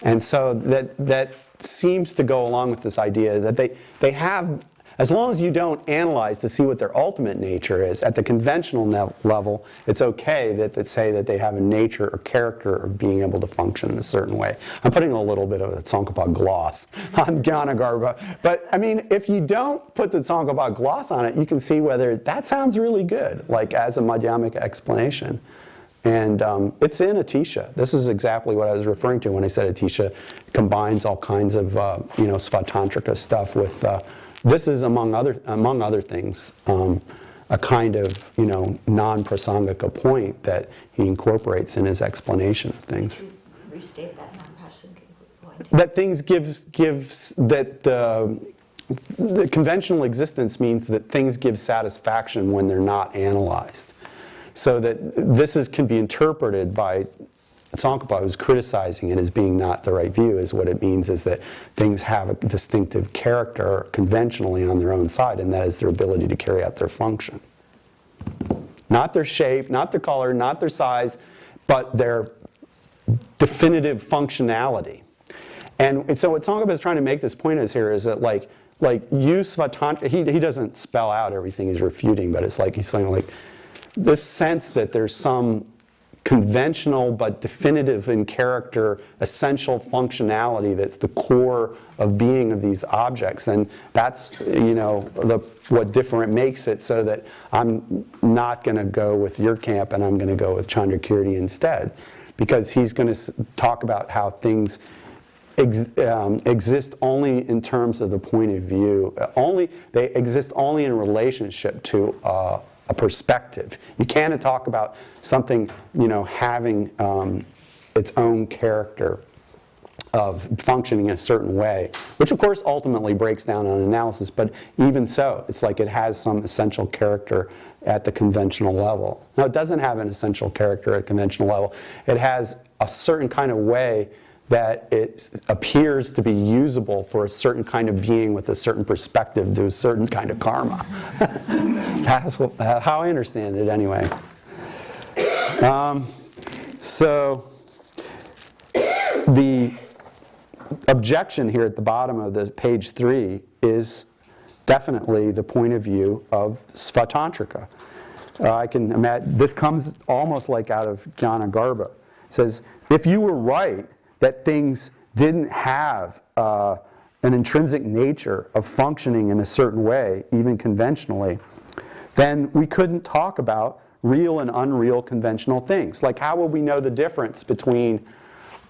And so that seems to go along with this idea that they have, as long as you don't analyze to see what their ultimate nature is, at the conventional level, it's okay that they say that they have a nature or character of being able to function in a certain way. I'm putting a little bit of a Tsongkhapa gloss on Jnana Garbha. But I mean, if you don't put the Tsongkhapa gloss on it, you can see whether that sounds really good, like as a Madhyamaka explanation. And it's in Atisha. This is exactly what I was referring to when I said Atisha combines all kinds of you know, Svatantrika stuff with. This is among other things a kind of, you know, non-prasangika point that he incorporates in his explanation of things. Restate that non-prasangika point. That things gives that the conventional existence means that things give satisfaction when they're not analyzed. So that this can be interpreted by Tsongkhapa, who's criticizing it as being not the right view, is what it means is that things have a distinctive character conventionally on their own side, and that is their ability to carry out their function. Not their shape, not their color, not their size, but their definitive functionality. And so what Tsongkhapa is trying to make this point is here is that like you Svatantrika, he doesn't spell out everything he's refuting, but it's like he's saying like this sense that there's some conventional but definitive in character essential functionality that's the core of being of these objects, and that's, you know, what different makes it so that I'm not going to go with your camp and I'm going to go with Chandrakirti instead, because he's going to talk about how things exist only in terms of the point of view. They exist only in relationship to a perspective. You can't talk about something, having its own character of functioning in a certain way, which of course ultimately breaks down on analysis, but even so, it's like it has some essential character at the conventional level. Now, it doesn't have an essential character at conventional level. It has a certain kind of way that it appears to be usable for a certain kind of being with a certain perspective, to a certain kind of karma. That's how I understand it anyway. So the objection here at the bottom of the page 3 is definitely the point of view of Svatantrika. I can imagine, this comes almost like out of Jnanagarbha. It says, if you were right that things didn't have an intrinsic nature of functioning in a certain way, even conventionally, then we couldn't talk about real and unreal conventional things. Like, how will we know the difference between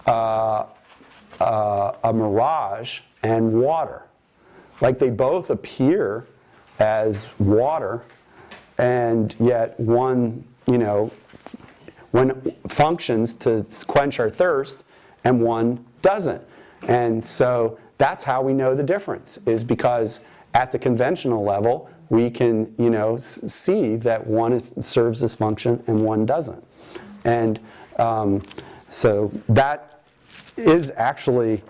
a mirage and water? Like, they both appear as water, and yet one, one functions to quench our thirst and one doesn't. And so that's how we know the difference, is because at the conventional level we can, see that one serves this function and one doesn't. And so that is actually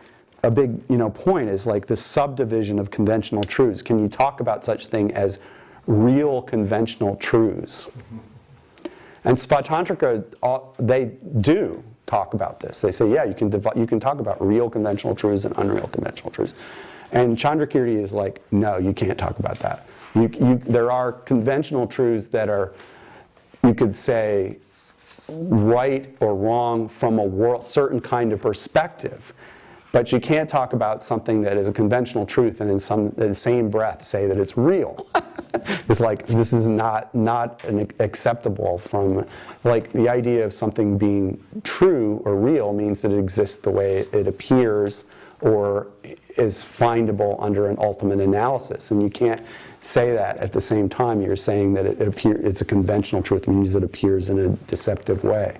a big, point, is like the subdivision of conventional truths. Can you talk about such thing as real conventional truths? And Svatantrika, they do talk about this. They say, yeah, you can talk about real conventional truths and unreal conventional truths. And Chandrakirti is like, no, you can't talk about that. There are conventional truths that are, you could say, right or wrong from a certain kind of perspective. But you can't talk about something that is a conventional truth and in the same breath say that it's real. It's like, this is not acceptable from, like, the idea of something being true or real means that it exists the way it appears or is findable under an ultimate analysis. And you can't say that at the same time you're saying that it's a conventional truth, means it appears in a deceptive way.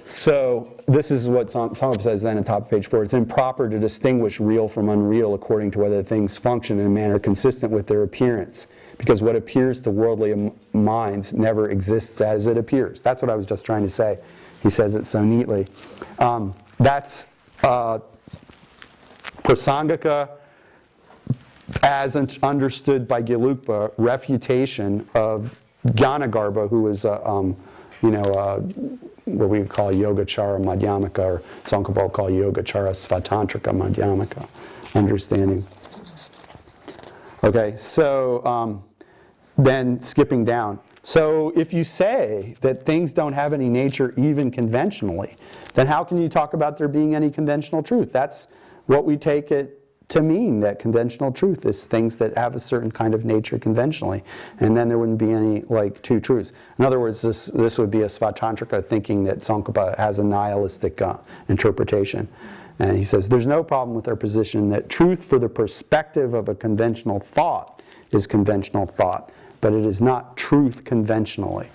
So this is what Tsongkhapa says then at top of page 4. It's improper to distinguish real from unreal according to whether things function in a manner consistent with their appearance, because what appears to worldly minds never exists as it appears. That's what I was just trying to say. He says it so neatly. That's Prasangika, as understood by Gelukpa, refutation of Jnanagarbha, who was what we would call Yogacara Madhyamaka, or Tsongkhapa would call Yogacara Svatantrika Madhyamaka understanding. Okay, so then skipping down. So if you say that things don't have any nature even conventionally, then how can you talk about there being any conventional truth? That's what we take it to mean, that conventional truth is things that have a certain kind of nature conventionally, and then there wouldn't be any, like, two truths. In other words, this would be a Svatantrika thinking that Tsongkhapa has a nihilistic interpretation. And he says, there's no problem with our position that truth for the perspective of a conventional thought is conventional thought, but it is not truth conventionally.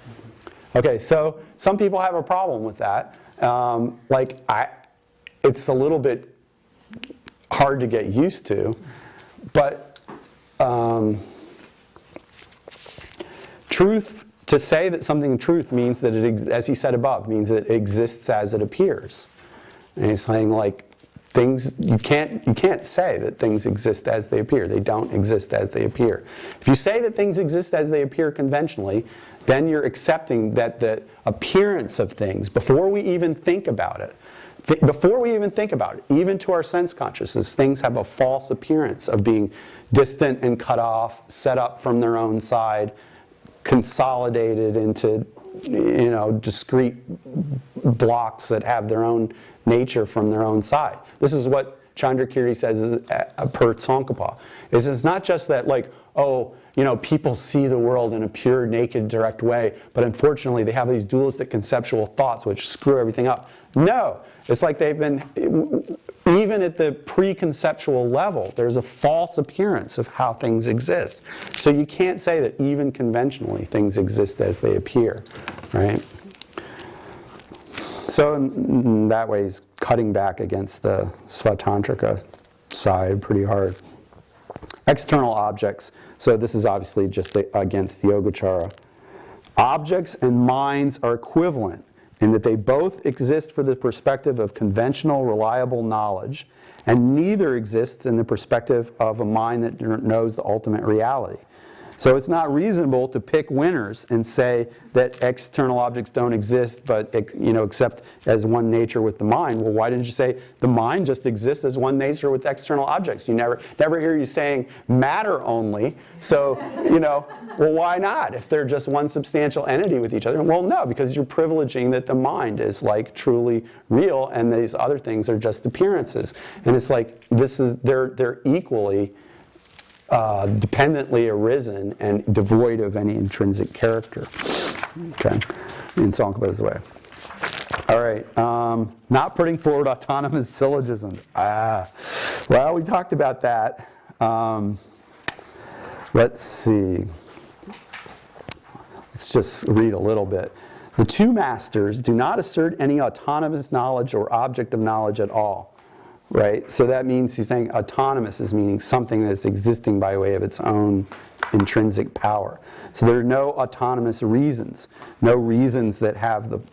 Okay, so some people have a problem with that. It's a little bit hard to get used to, but truth, to say that something truth means that it, as he said above, means it exists as it appears. And he's saying, like, things, you can't say that things exist as they appear. They don't exist as they appear. If you say that things exist as they appear conventionally, then you're accepting that the appearance of things, before we even think about it, even to our sense consciousness, things have a false appearance of being distant and cut off, set up from their own side, consolidated into, discrete blocks that have their own nature from their own side. This is what Chandrakirti says per Tsongkhapa. It's not just that, like, people see the world in a pure, naked, direct way, but unfortunately they have these dualistic conceptual thoughts which screw everything up. No, it's like they've been even at the preconceptual level, there's a false appearance of how things exist. So you can't say that even conventionally things exist as they appear, right? So in that way, he's cutting back against the Svatantrika side pretty hard. External objects. So this is obviously just against Yogacara. Objects and minds are equivalent in that they both exist for the perspective of conventional, reliable knowledge, and neither exists in the perspective of a mind that knows the ultimate reality. So it's not reasonable to pick winners and say that external objects don't exist, but except as one nature with the mind. Well, why didn't you say the mind just exists as one nature with external objects? You never hear you saying matter only. So well, why not? If they're just one substantial entity with each other, well, no, because you're privileging that the mind is like truly real, and these other things are just appearances. And it's like they're equally dependently arisen and devoid of any intrinsic character. Okay, in Tsongkhapa's way. All right, not putting forward autonomous syllogisms. Well, we talked about that. Let's see. Let's just read a little bit. The two masters do not assert any autonomous knowledge or object of knowledge at all. Right? So that means he's saying autonomous is meaning something that's existing by way of its own intrinsic power. So there are no autonomous reasons, no reasons that have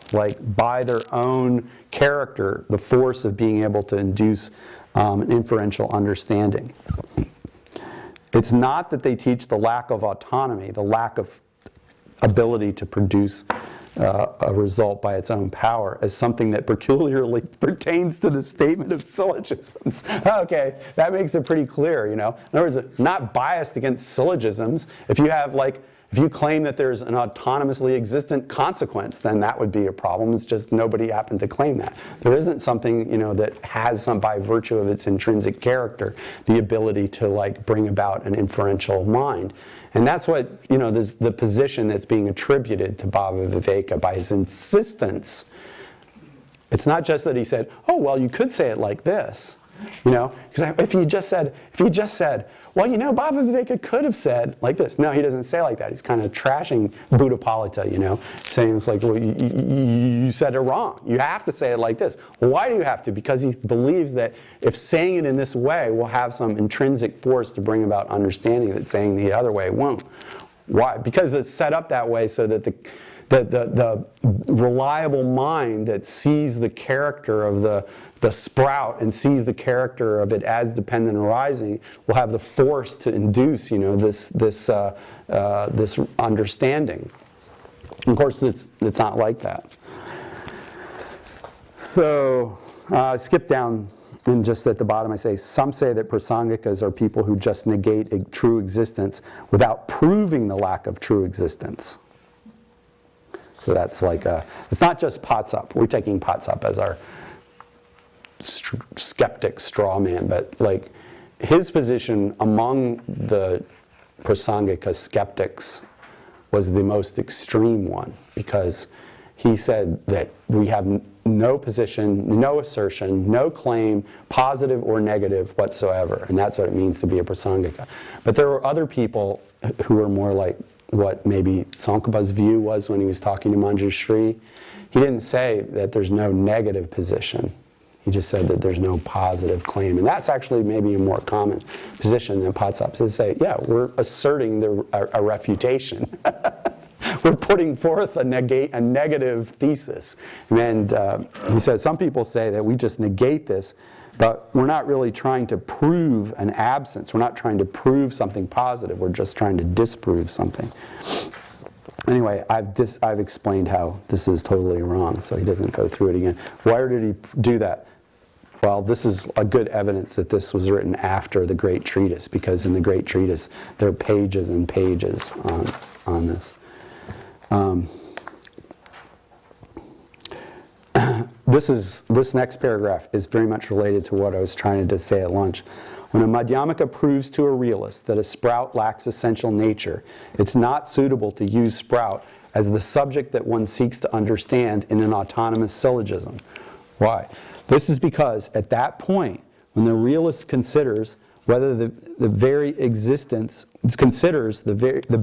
by their own character, the force of being able to induce an inferential understanding. It's not that they teach the lack of autonomy, the lack of ability to produce a result by its own power as something that peculiarly pertains to the statement of syllogisms. Okay, that makes it pretty clear, In other words, not biased against syllogisms. If you claim that there's an autonomously existent consequence, then that would be a problem. It's just nobody happened to claim that. There isn't something, that has by virtue of its intrinsic character, the ability to bring about an inferential mind. And that's what, there's the position that's being attributed to Bhava Viveka by his insistence. It's not just that he said, oh, well, you could say it like this. Because if he just said, well, Bhava Viveka could have said like this. No, he doesn't say like that. He's kind of trashing Buddhapalita, saying it's like, well, you said it wrong. You have to say it like this. Well, why do you have to? Because he believes that if saying it in this way will have some intrinsic force to bring about understanding that saying the other way won't. Why? Because it's set up that way so that the reliable mind that sees the character of the sprout and sees the character of it as dependent arising will have the force to induce, this understanding. Of course, it's not like that. So, skip down, and just at the bottom I say, some say that prasangikas are people who just negate a true existence without proving the lack of true existence. So that's it's not just Patsap. We're taking Patsap as our skeptic straw man, but his position among the Prasangika skeptics was the most extreme one, because he said that we have no position, no assertion, no claim, positive or negative whatsoever, and that's what it means to be a Prasangika. But there were other people who were more like what maybe Tsongkhapa's view was when he was talking to Manjushri. He didn't say that there's no negative position. He just said that there's no positive claim. And that's actually maybe a more common position than Patsap. So they say, yeah, we're asserting a refutation. We're putting forth a negative thesis. And he said, some people say that we just negate this, but we're not really trying to prove an absence. We're not trying to prove something positive. We're just trying to disprove something. Anyway, I've explained how this is totally wrong, so he doesn't go through it again. Why did he do that? Well, this is a good evidence that this was written after the Great Treatise, because in the Great Treatise there are pages and pages on this. This next paragraph is very much related to what I was trying to say at lunch. When a Madhyamaka proves to a realist that a sprout lacks essential nature, it's not suitable to use sprout as the subject that one seeks to understand in an autonomous syllogism. Why? This is because at that point, when the realist considers whether the very existence, considers the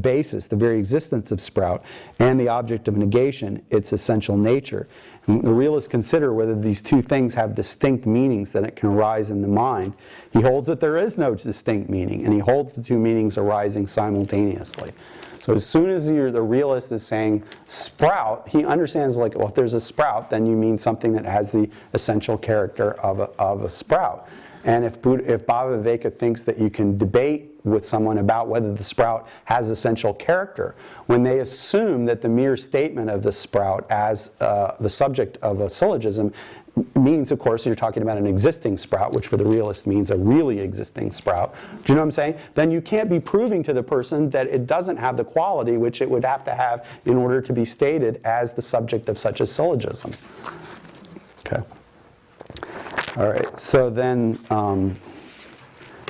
basis, the very existence of sprout, and the object of negation, its essential nature. And the realist consider whether these two things have distinct meanings that it can arise in the mind. He holds that there is no distinct meaning, and he holds the two meanings arising simultaneously. So as soon as the realist is saying sprout, he understands, like, well, if there's a sprout, then you mean something that has the essential character of a sprout. And if Baba Viveka thinks that you can debate with someone about whether the sprout has essential character, when they assume that the mere statement of the sprout as the subject of a syllogism means, of course, you're talking about an existing sprout, which for the realist means a really existing sprout. Do you know what I'm saying? Then you can't be proving to the person that it doesn't have the quality which it would have to have in order to be stated as the subject of such a syllogism. Okay. All right, so then,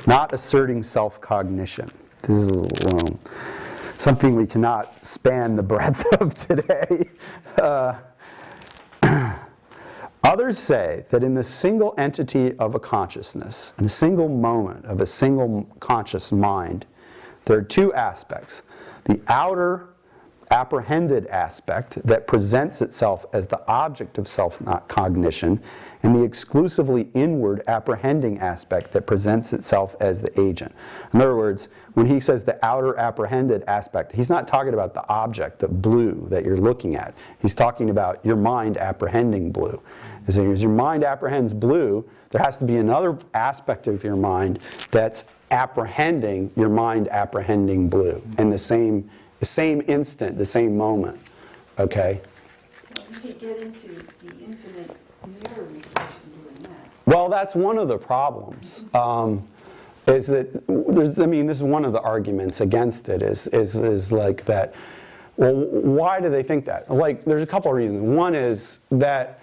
not asserting self-cognition. This is something we cannot span the breadth of today. Others say that in the single entity of a consciousness, in a single moment of a single conscious mind, there are two aspects. The outer apprehended aspect that presents itself as the object of self-cognition, and the exclusively inward apprehending aspect that presents itself as the agent. In other words, when he says the outer apprehended aspect, he's not talking about the object, the blue that you're looking at. He's talking about your mind apprehending blue. As your mind apprehends blue, there has to be another aspect of your mind that's apprehending your mind apprehending blue in the same instant, the same moment. Okay? You could get into the infinite mirror reflection doing that. Well, that's one of the problems. Is that this is one of the arguments against it. Is like that. Well, why do they think that? Like, there's a couple of reasons. One is that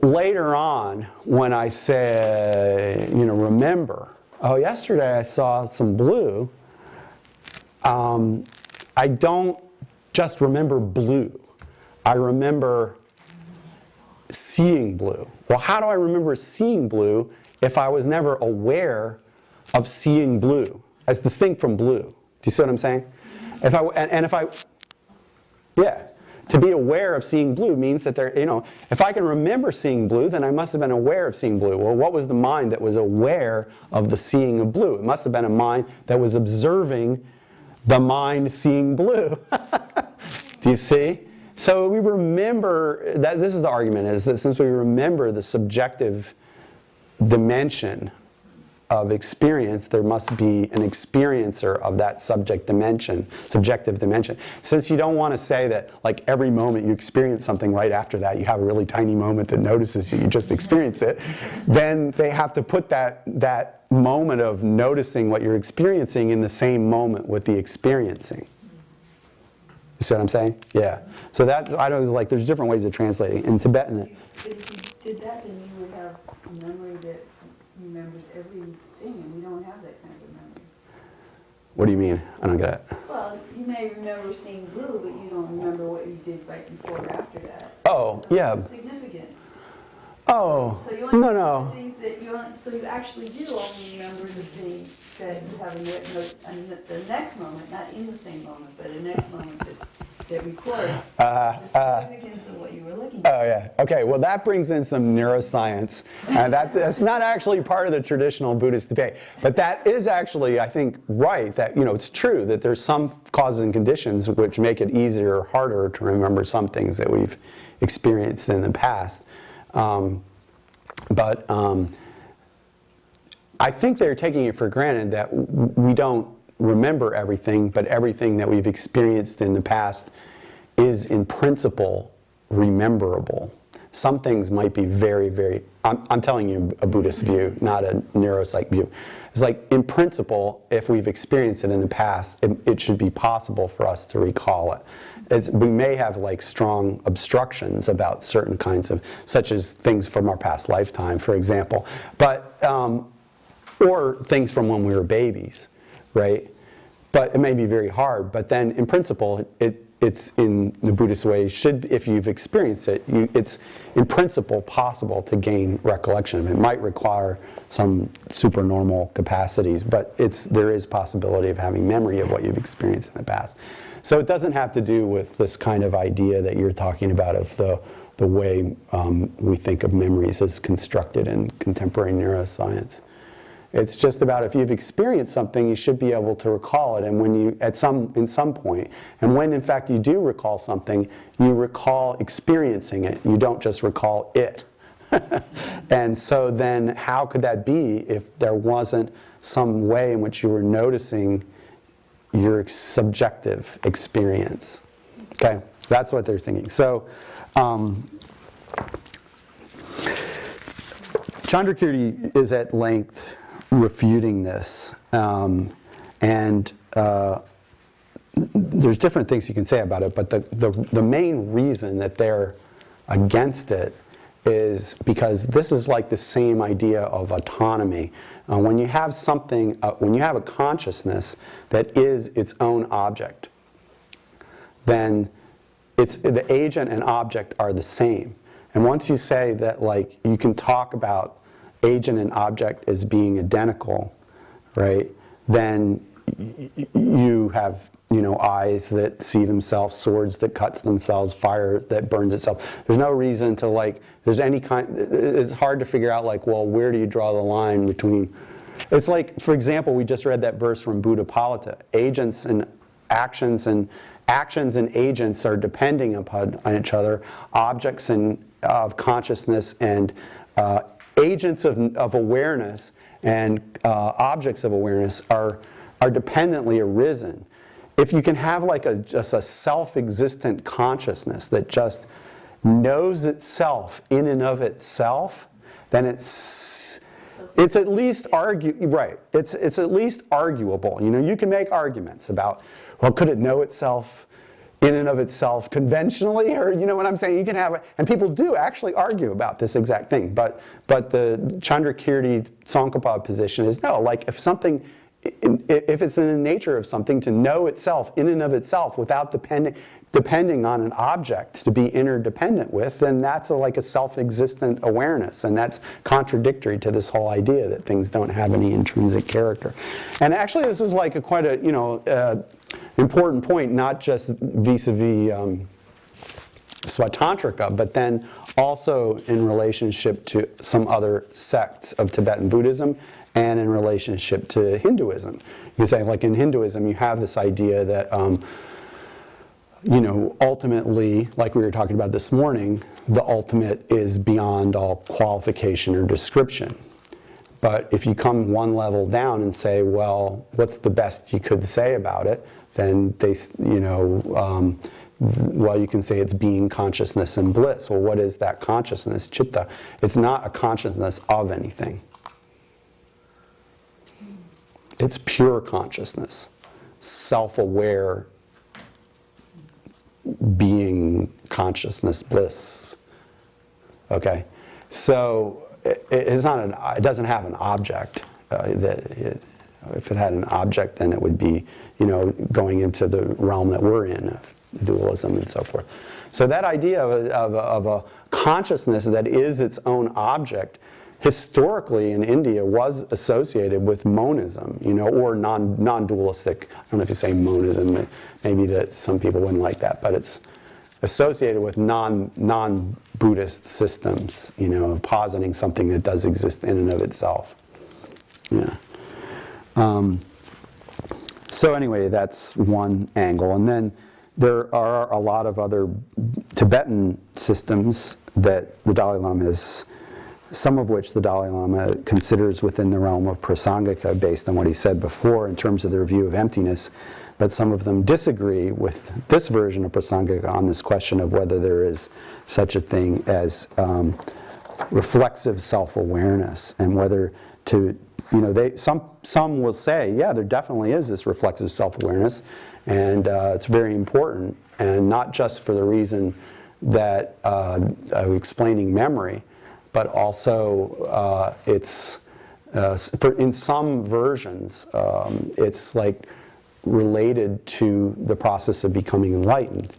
later on, when I say, remember, oh, yesterday I saw some blue. I don't just remember blue. I remember seeing blue. Well, how do I remember seeing blue if I was never aware of seeing blue, as distinct from blue? Do you see what I'm saying? To be aware of seeing blue means that if I can remember seeing blue, then I must have been aware of seeing blue. Well, what was the mind that was aware of the seeing of blue? It must have been a mind that was observing the mind seeing blue. Do you see? So we remember, this is the argument, is that since we remember the subjective dimension of experience, there must be an experiencer of that subjective dimension. Since you don't want to say that, like, every moment you experience something, right after that you have a really tiny moment that notices you just experience it, then they have to put that moment of noticing what you're experiencing in the same moment with the experiencing. You see what I'm saying? Yeah. So that's, I don't, like, there's different ways of translating. In Tibetan, If you did that, then you would have a memory that remembers everything, and we don't have that kind of memory. what do you mean? I don't get it. Well, you may remember seeing blue, but you don't remember what you did right before or after that. Oh, So yeah. it's significant. Oh, So you only no, remember no. the things that so you actually do only remember the things that you have in the next moment, not in the same moment, but the next moment that records the significance of what you were looking at. Oh, yeah. Okay, well, that brings in some neuroscience. That's not actually part of the traditional Buddhist debate. But that is actually, I think, right, that, it's true that there's some causes and conditions which make it easier or harder to remember some things that we've experienced in the past. But I think they're taking it for granted that we don't remember everything, but everything that we've experienced in the past is in principle rememberable. Some things might be very, very, I'm telling you a Buddhist view, not a neuropsych view. It's like, in principle, if we've experienced it in the past, it should be possible for us to recall it. We may have, like, strong obstructions about certain kinds of, such as things from our past lifetime, for example, but, or things from when we were babies, right? But it may be very hard, but then in principle, it's in the Buddhist way, if you've experienced it, it's in principle possible to gain recollection of it. It might require some supernormal capacities, but there is possibility of having memory of what you've experienced in the past. So it doesn't have to do with this kind of idea that you're talking about of the way we think of memories as constructed in contemporary neuroscience. It's just about if you've experienced something, you should be able to recall it, and when you in some point, and when in fact you do recall something, you recall experiencing it. You don't just recall it. And so then, how could that be if there wasn't some way in which you were noticing your subjective experience? Okay, that's what they're thinking. So. Chandrakirti is at length refuting this, and there's different things you can say about it, but the main reason that they're against it is because this is like the same idea of autonomy. When you have something, when you have a consciousness that is its own object, then the agent and object are the same. And once you say that, like, you can talk about agent and object as being identical, right, then you have, eyes that see themselves, swords that cuts themselves, fire that burns itself. There's no reason to, like, it's hard to figure out, like, well, where do you draw the line between, it's like, for example, we just read that verse from Buddhapalita, agents and actions and agents are depending upon each other, objects of consciousness and agents of awareness and objects of awareness are dependently arisen. If you can have like just a self-existent consciousness that just knows itself in and of itself, then it's at least It's at least arguable. You can make arguments about, well, could it know itself in and of itself conventionally, or you know what I'm saying? You can have, and people do actually argue about this exact thing. But the Chandrakirti Tsongkhapa position is no. Like if it's in the nature of something to know itself in and of itself without depending on an object to be interdependent with, then that's like a self-existent awareness, and that's contradictory to this whole idea that things don't have any intrinsic character. And actually, this is like quite a important point, not just vis-a-vis Svatantrika, but then also in relationship to some other sects of Tibetan Buddhism and in relationship to Hinduism. You say, like in Hinduism, you have this idea that, ultimately, like we were talking about this morning, the ultimate is beyond all qualification or description. But if you come one level down and say, well, what's the best you could say about it? Then well, you can say it's being, consciousness, and bliss. Well, what is that consciousness, chitta? It's not a consciousness of anything. It's pure consciousness, self-aware being, consciousness, bliss. Okay, so it doesn't have an object. If it had an object, then it would be, going into the realm that we're in, of dualism and so forth. So that idea of a consciousness that is its own object, historically in India was associated with monism, or non-dualistic. I don't know if you say monism, maybe that some people wouldn't like that, but it's associated with non-Buddhist systems, of positing something that does exist in and of itself. Yeah. So anyway, that's one angle. And then there are a lot of other Tibetan systems that the Dalai Lama has, some of which the Dalai Lama considers within the realm of prasangika based on what he said before in terms of their view of emptiness, but some of them disagree with this version of prasangika on this question of whether there is such a thing as reflexive self-awareness, and whether to, some will say, yeah, there definitely is this reflexive self-awareness, and it's very important, and not just for the reason that of explaining memory, but also in some versions, it's like related to the process of becoming enlightened.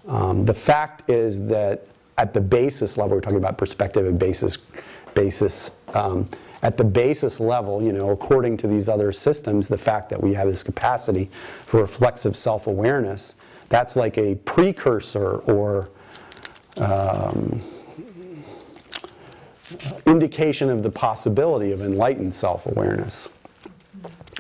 The fact is that at the basis level, we're talking about perspective and basis, at the basis level, you know, according to these other systems, the fact that we have this capacity for reflexive self-awareness, that's like a precursor or indication of the possibility of enlightened self-awareness.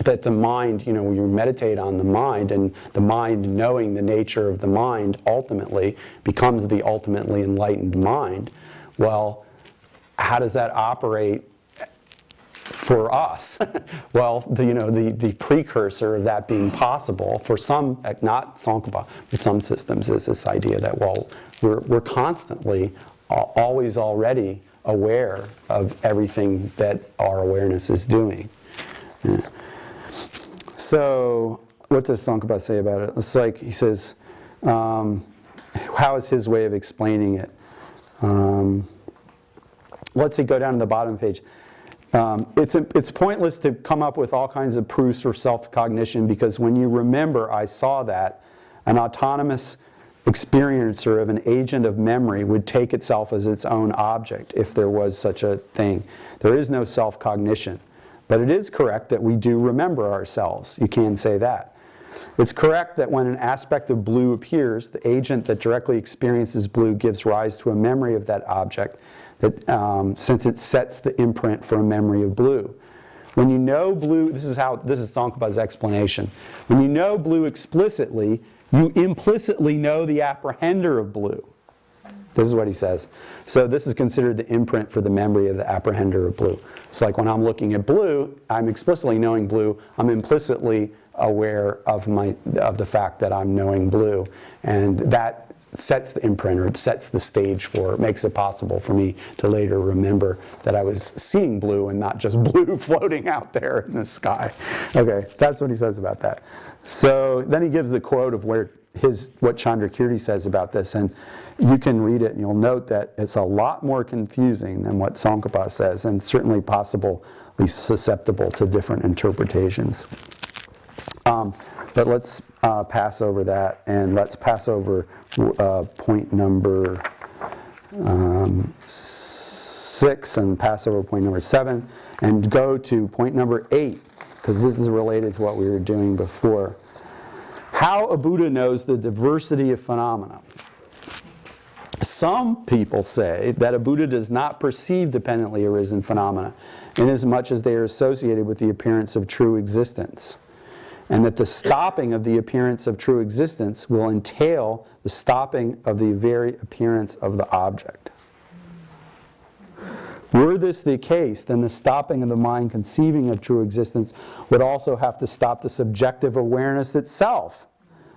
That the mind, you know, when you meditate on the mind, and the mind knowing the nature of the mind ultimately becomes the ultimately enlightened mind. Well, how does that operate for us? Well, the precursor of that being possible for some, not Tsongkhapa, but some systems, is this idea that, well, we're constantly, always already aware of everything that our awareness is doing. Yeah. So, what does Tsongkhapa say about it? It's like, he says, how is his way of explaining it? Let's see, go down to the bottom page. It's pointless to come up with all kinds of proofs for self-cognition, because when you remember, I saw that, an autonomous experiencer of an agent of memory would take itself as its own object, if there was such a thing. There is no self-cognition. But it is correct that we do remember ourselves. You can say that. It's correct that when an aspect of blue appears, the agent that directly experiences blue gives rise to a memory of that object, that, since it sets the imprint for a memory of blue. When you know blue, this is Tsongkhapa's explanation. When you know blue explicitly, you implicitly know the apprehender of blue. This is what he says. So this is considered the imprint for the memory of the apprehender of blue. It's like when I'm looking at blue, I'm explicitly knowing blue. I'm implicitly aware of the fact that I'm knowing blue. And that sets the imprint, or it sets the stage for, it makes it possible for me to later remember that I was seeing blue and not just blue floating out there in the sky. Okay, that's what he says about that. So then he gives the quote of what Chandrakirti says about this, and you can read it and you'll note that it's a lot more confusing than what Tsongkhapa says, and certainly possibly susceptible to different interpretations. But let's pass over that, and let's pass over point number 6 and pass over point number 7 and go to point number 8, because this is related to what we were doing before. How a Buddha knows the diversity of phenomena. Some people say that a Buddha does not perceive dependently arisen phenomena, inasmuch as they are associated with the appearance of true existence, and that the stopping of the appearance of true existence will entail the stopping of the very appearance of the object. Were this the case, then the stopping of the mind conceiving of true existence would also have to stop the subjective awareness itself,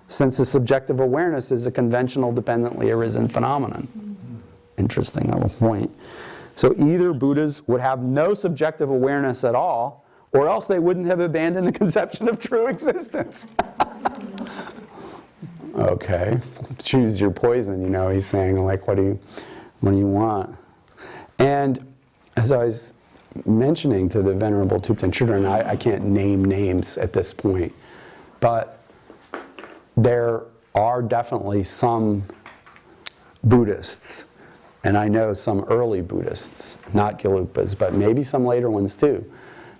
since the subjective awareness is a conventional dependently arisen phenomenon. Interesting little point. So either Buddhas would have no subjective awareness at all, or else they wouldn't have abandoned the conception of true existence. Okay, choose your poison, you know, he's saying, like, what do you want? And as I was mentioning to the Venerable Tibetan children, I can't name names at this point, but there are definitely some Buddhists, and I know some early Buddhists, not Gelukpas, but maybe some later ones too,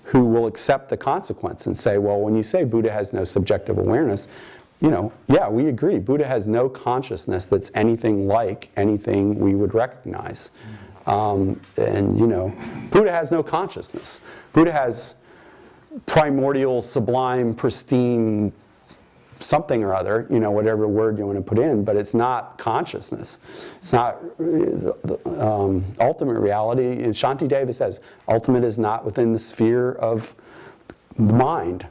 who will accept the consequence and say, well, when you say Buddha has no subjective awareness, you know, yeah, we agree. Buddha has no consciousness that's anything like anything we would recognize. And, you know, Buddha has no consciousness. Buddha has primordial, sublime, pristine, something or other, you know, whatever word you want to put in, but it's not consciousness. It's not ultimate reality. Shantideva says, ultimate is not within the sphere of the mind.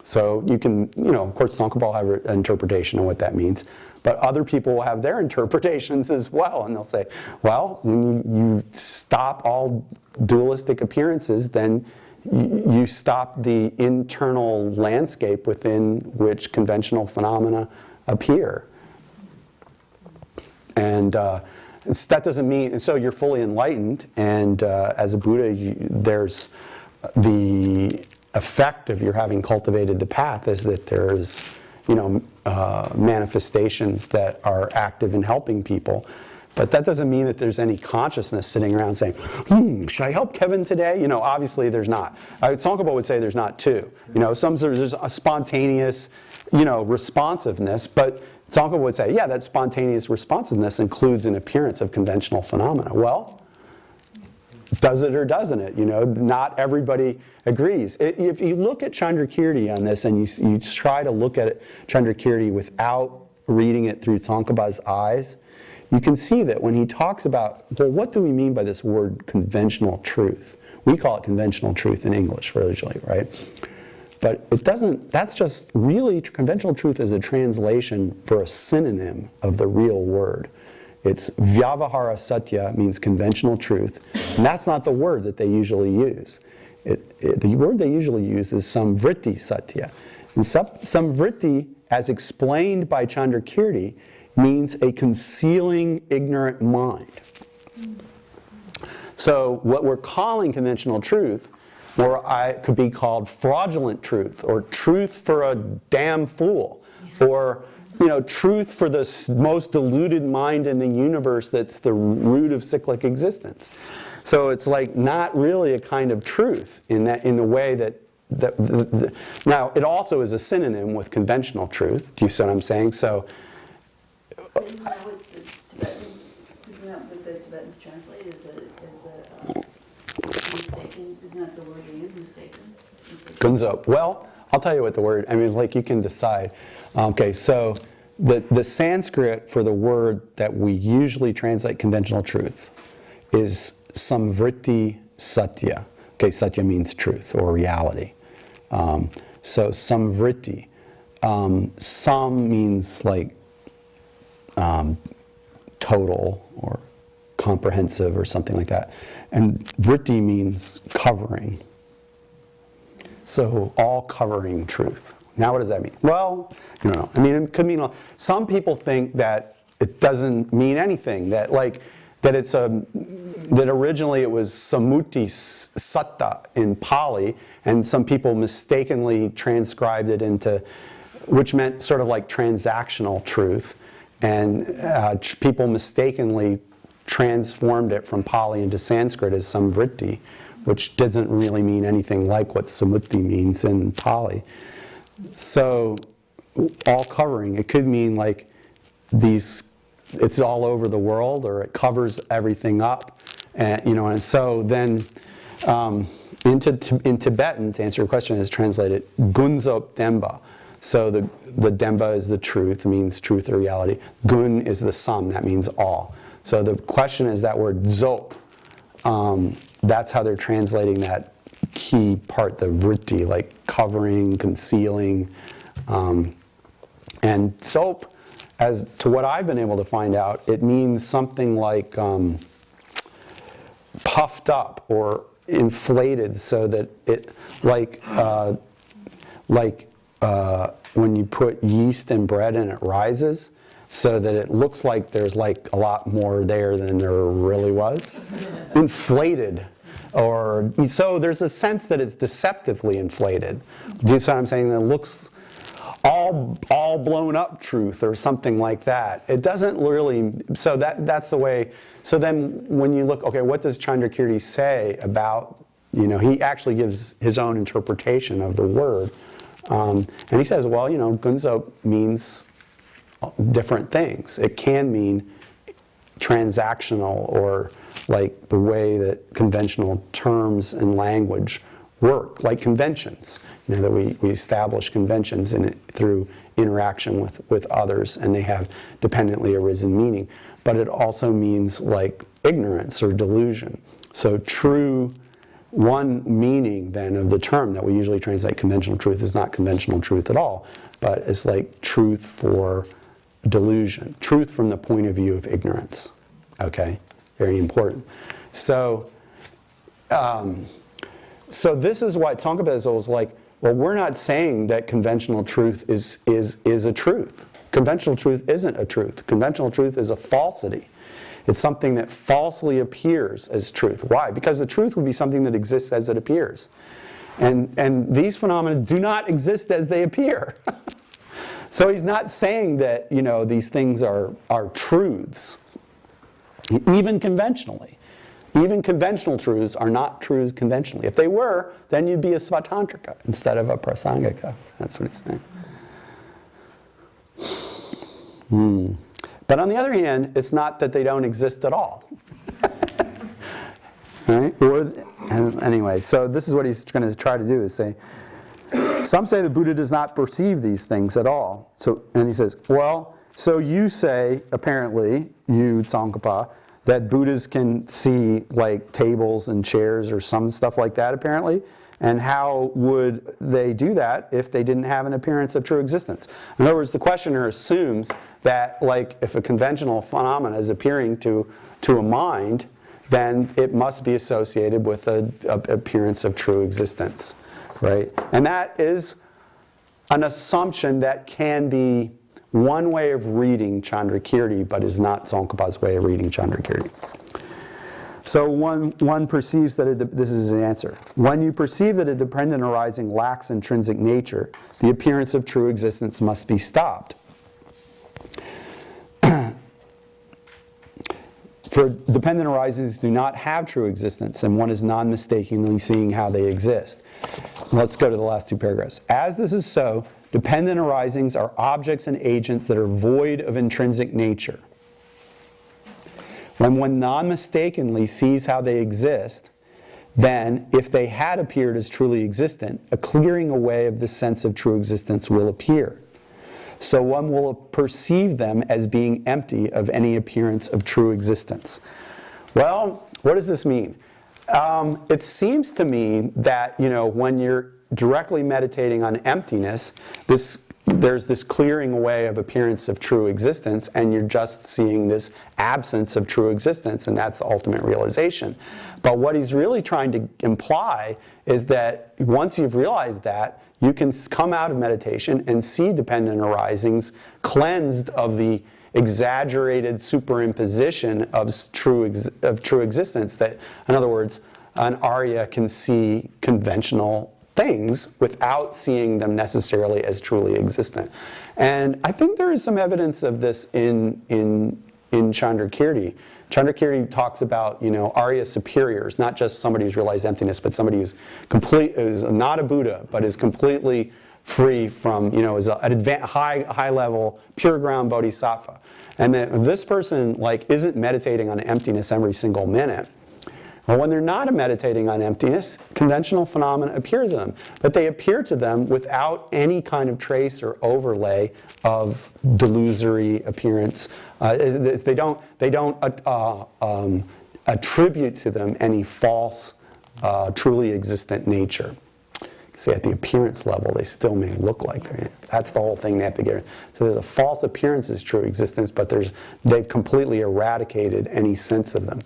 So you can, you know, of course, Tsongkhapa will have an interpretation of what that means, but other people will have their interpretations as well, and they'll say, well, when you stop all dualistic appearances, then you stop the internal landscape within which conventional phenomena appear. And that doesn't mean, and so you're fully enlightened, and as a Buddha, there's the effect of your having cultivated the path is that there's, manifestations that are active in helping people. But that doesn't mean that there's any consciousness sitting around saying, should I help Kevin today? Obviously there's not. Tsongkhapa would say there's not too. There's a spontaneous, responsiveness, but Tsongkhapa would say, yeah, that spontaneous responsiveness includes an appearance of conventional phenomena. Well, does it or doesn't it? Not everybody agrees. If you look at Chandrakirti on this and you try to look at Chandrakirti without reading it through Tsongkhapa's eyes, you can see that when he talks about, well, what do we mean by this word conventional truth? We call it conventional truth in English originally, right? But it doesn't, that's just really, conventional truth is a translation for a synonym of the real word. It's Vyavahara Satya, means conventional truth, and that's not the word that they usually use. The word they usually use is Samvritti Satya. And Samvritti, as explained by Chandrakirti, means a concealing ignorant mind. So what we're calling conventional truth, or could be called fraudulent truth, or truth for a damn fool, or truth for the most deluded mind in the universe that's the root of cyclic existence. So it's like not really a kind of truth in the way that now it also is a synonym with conventional truth. Do you see what I'm saying? So isn't that what the Tibetans translate as a mistaken? Isn't that the word they use, mistaken? Gunzo. Well, I'll tell you what the word, you can decide. Okay, so the Sanskrit for the word that we usually translate conventional truth is Samvritti Satya. Okay, Satya means truth or reality. So Samvritti. Sam means like total or comprehensive or something like that. And vritti means covering. So all covering truth. Now what does that mean? Well, it could mean, some people think that it doesn't mean anything, that originally it was samuti satta in Pali, and some people mistakenly transcribed it into, which meant sort of like transactional truth, and people mistakenly transformed it from Pali into Sanskrit as samvritti, which doesn't really mean anything like what samuti means in Pali. So all covering, it could mean like it's all over the world, or it covers everything up, and so then in Tibetan, to answer your question, is translated Gunzop Demba. So the Demba is the truth, means truth or reality. Gun is the sum, that means all. So the question is that word zop. That's how they're translating that key part, the vritti, like covering, concealing. And soap, as to what I've been able to find out, it means something like puffed up or inflated, so that it, when you put yeast in bread and it rises, so that it looks like there's like a lot more there than there really was. Inflated. Or so there's a sense that it's deceptively inflated. Do you see what I'm saying? That it looks all blown up truth or something like that. It doesn't really, so that's the way. So then when you look, okay, what does Chandrakirti say about, he actually gives his own interpretation of the word. And he says, well, gunzo means different things. It can mean transactional, or like the way that conventional terms and language work, like conventions. That we establish conventions through interaction with others, and they have dependently arisen meaning. But it also means like ignorance or delusion. So one meaning then of the term that we usually translate conventional truth is not conventional truth at all, but it's like truth for delusion, truth from the point of view of ignorance. Okay, very important. So this is why Tsongkhapa is always like, well, we're not saying that conventional truth is a truth. Conventional truth isn't a truth. Conventional truth is a falsity. It's something that falsely appears as truth. Why? Because the truth would be something that exists as it appears. And these phenomena do not exist as they appear. So he's not saying that, these things are truths, even conventionally. Even conventional truths are not truths conventionally. If they were, then you'd be a Svatantrika instead of a Prasangika. That's what he's saying. But on the other hand, it's not that they don't exist at all. Right? Anyway, so this is what he's going to try to do, is say, some say the Buddha does not perceive these things at all. And he says, well, so you say, apparently, you Tsongkhapa, that Buddhas can see like tables and chairs or some stuff like that, apparently. And how would they do that if they didn't have an appearance of true existence? In other words, the questioner assumes that, like, if a conventional phenomena is appearing to a mind, then it must be associated with an appearance of true existence, right? And that is an assumption that can be one way of reading Chandrakirti, but is not Tsongkhapa's way of reading Chandrakirti. So one perceives that this is the answer. When you perceive that a dependent arising lacks intrinsic nature, the appearance of true existence must be stopped. For dependent arisings do not have true existence, and one is non-mistakenly seeing how they exist. Let's go to the last two paragraphs. As this is so, dependent arisings are objects and agents that are void of intrinsic nature. When one non-mistakenly sees how they exist, then, if they had appeared as truly existent, a clearing away of this sense of true existence will appear. So one will perceive them as being empty of any appearance of true existence. Well, what does this mean? It seems to mean that, when you're directly meditating on emptiness, there's this clearing away of appearance of true existence, and you're just seeing this absence of true existence, and that's the ultimate realization. But what he's really trying to imply is that once you've realized that, you can come out of meditation and see dependent arisings cleansed of the exaggerated superimposition of true existence. That, in other words, an Arya can see conventional things without seeing them necessarily as truly existent. And I think there is some evidence of this in Chandrakirti. Chandrakirti talks about, Arya superiors, not just somebody who's realized emptiness, but somebody who's not a Buddha, but is completely free from, is an high level, pure ground bodhisattva. And that this person, isn't meditating on emptiness every single minute. Well, when they're not meditating on emptiness, conventional phenomena appear to them. But they appear to them without any kind of trace or overlay of delusory appearance. They don't attribute to them any false, truly existent nature. See, at the appearance level, they still may look like they're. That's the whole thing they have to get. So there's a false appearance as true existence, but they've completely eradicated any sense of them.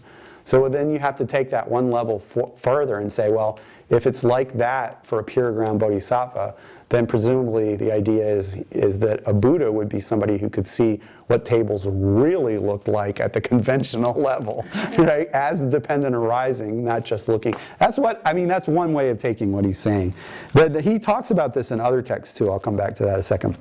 So then you have to take that one level further and say, well, if it's like that for a pure ground bodhisattva, then presumably the idea is that a Buddha would be somebody who could see what tables really look like at the conventional level, right? As dependent arising, not just looking. That's one way of taking what he's saying. He talks about this in other texts too. I'll come back to that in a second.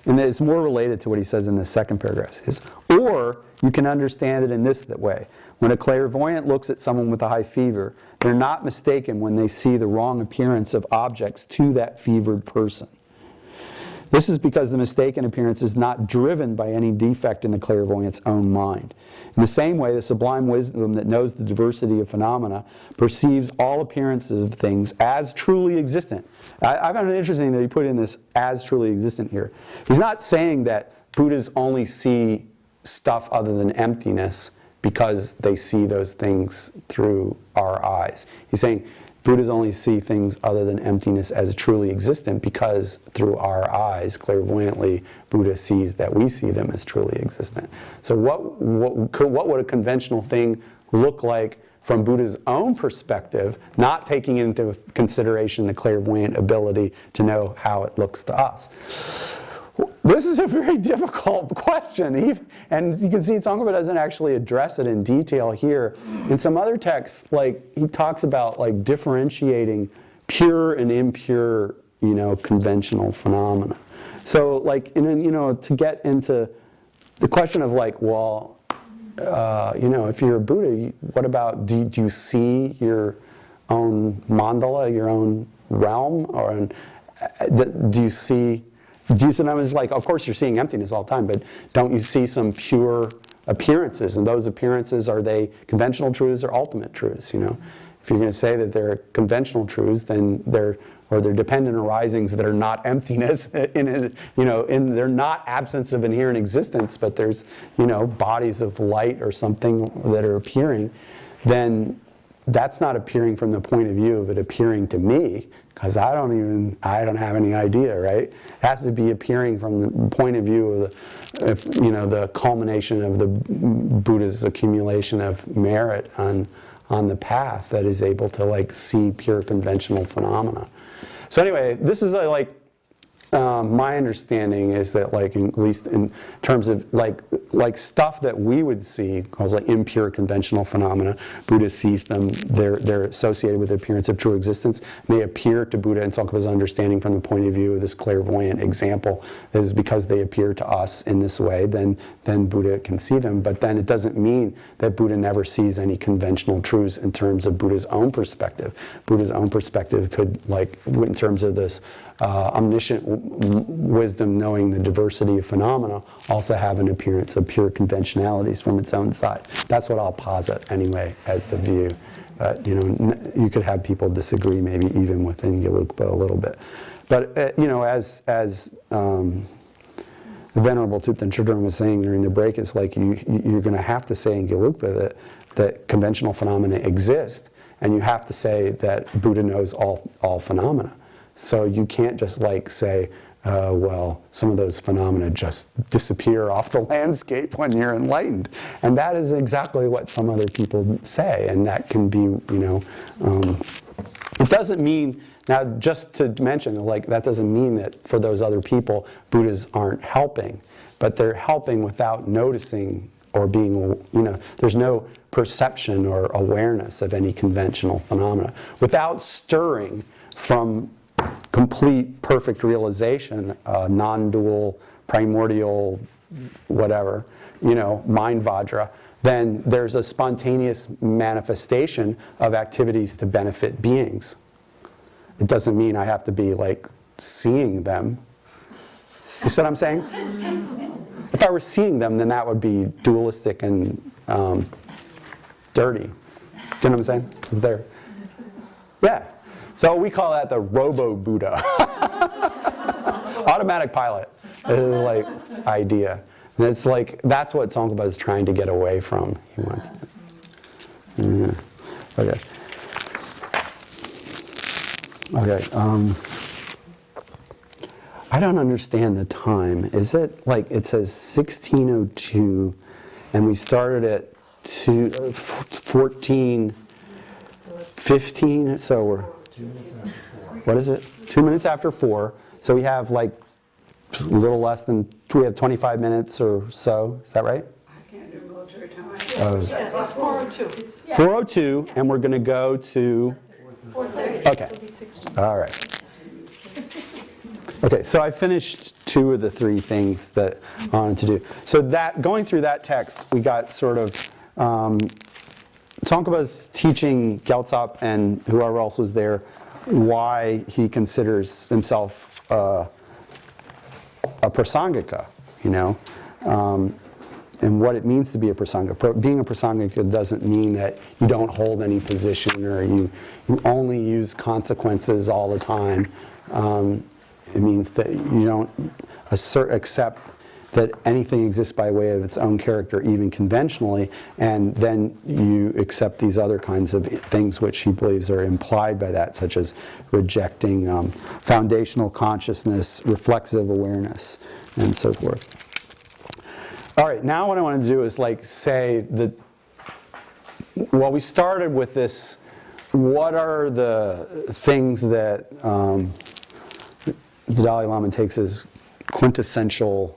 And it's more related to what he says in the second paragraph. Or you can understand it in this way. When a clairvoyant looks at someone with a high fever, they're not mistaken when they see the wrong appearance of objects to that fevered person. This is because the mistaken appearance is not driven by any defect in the clairvoyant's own mind. In the same way, the sublime wisdom that knows the diversity of phenomena perceives all appearances of things as truly existent. I found it interesting that he put in this as truly existent here. He's not saying that Buddhas only see stuff other than emptiness because they see those things through our eyes. He's saying Buddhas only see things other than emptiness as truly existent because through our eyes, clairvoyantly, Buddha sees that we see them as truly existent. So what would a conventional thing look like from Buddha's own perspective, not taking into consideration the clairvoyant ability to know how it looks to us? This is a very difficult question, and you can see Tsongkhapa doesn't actually address it in detail here. In some other texts, he talks about differentiating pure and impure, conventional phenomena. So, like, to get into the question of like, well, if you're a Buddha, what about, do you see your own mandala, your own realm, or do you see, and I was like, of course you're seeing emptiness all the time, but don't you see some pure appearances? And those appearances, are they conventional truths or ultimate truths? If you're going to say that they're conventional truths, then they're dependent arisings that are not emptiness, they're not absence of inherent existence, but there's, bodies of light or something that are appearing, then that's not appearing from the point of view of it appearing to me, because I don't have any idea, right? It has to be appearing from the point of view of the culmination of the Buddha's accumulation of merit on the path that is able to like see pure conventional phenomena. So anyway, this is my understanding is that like, at least in terms of like stuff that we would see as like impure conventional phenomena, Buddha sees them, they're associated with the appearance of true existence. They appear to Buddha and Tsongkhapa's understanding from the point of view of this clairvoyant example. That is because they appear to us in this way, then Buddha can see them. But then it doesn't mean that Buddha never sees any conventional truths in terms of Buddha's own perspective. Buddha's own perspective could, like, in terms of this omniscient wisdom knowing the diversity of phenomena, also have an appearance of pure conventionalities from its own side. That's what I'll posit anyway as the view. You could have people disagree, maybe even within Gelukpa a little bit. But as the Venerable Thupten Chodron was saying during the break, it's like you're going to have to say in Gelukpa that conventional phenomena exist, and you have to say that Buddha knows all phenomena. So you can't just like say, well, some of those phenomena just disappear off the landscape when you're enlightened. And that is exactly what some other people say, and that can be, it doesn't mean, now just to mention, like, that doesn't mean that for those other people, Buddhas aren't helping, but they're helping without noticing or being, there's no perception or awareness of any conventional phenomena, without stirring from complete, perfect realization, non-dual, primordial, whatever, mind vajra, then there's a spontaneous manifestation of activities to benefit beings. It doesn't mean I have to be like seeing them. You see what I'm saying? If I were seeing them, then that would be dualistic and dirty. Do you know what I'm saying? Is there? Yeah. So we call that the robo-Buddha. Automatic pilot is like idea. And it's like, that's what Tsongkhapa is trying to get away from. He wants to, okay. Okay. I don't understand the time. Is it like, it says 16:02 and we started at 14:15, so we're, what is it? 2 minutes after 4. So we have like a little less than, we have 25 minutes or so. Is that right? I can't do military time. It's 4:02. 4:02, and we're going to go to 4:30. Okay. All right. Okay, so I finished 2 of the 3 things that I wanted to do. So that, going through that text, we got sort of Tsongkhapa's teaching Gyaltsap and whoever else was there why he considers himself a prasangika, and what it means to be a prasangika. Being a prasangika doesn't mean that you don't hold any position or you only use consequences all the time. It means that you don't accept that anything exists by way of its own character, even conventionally, and then you accept these other kinds of things which he believes are implied by that, such as rejecting foundational consciousness, reflexive awareness, and so forth. All right, now what I want to do is like say that, well, we started with this, what are the things that the Dalai Lama takes as quintessential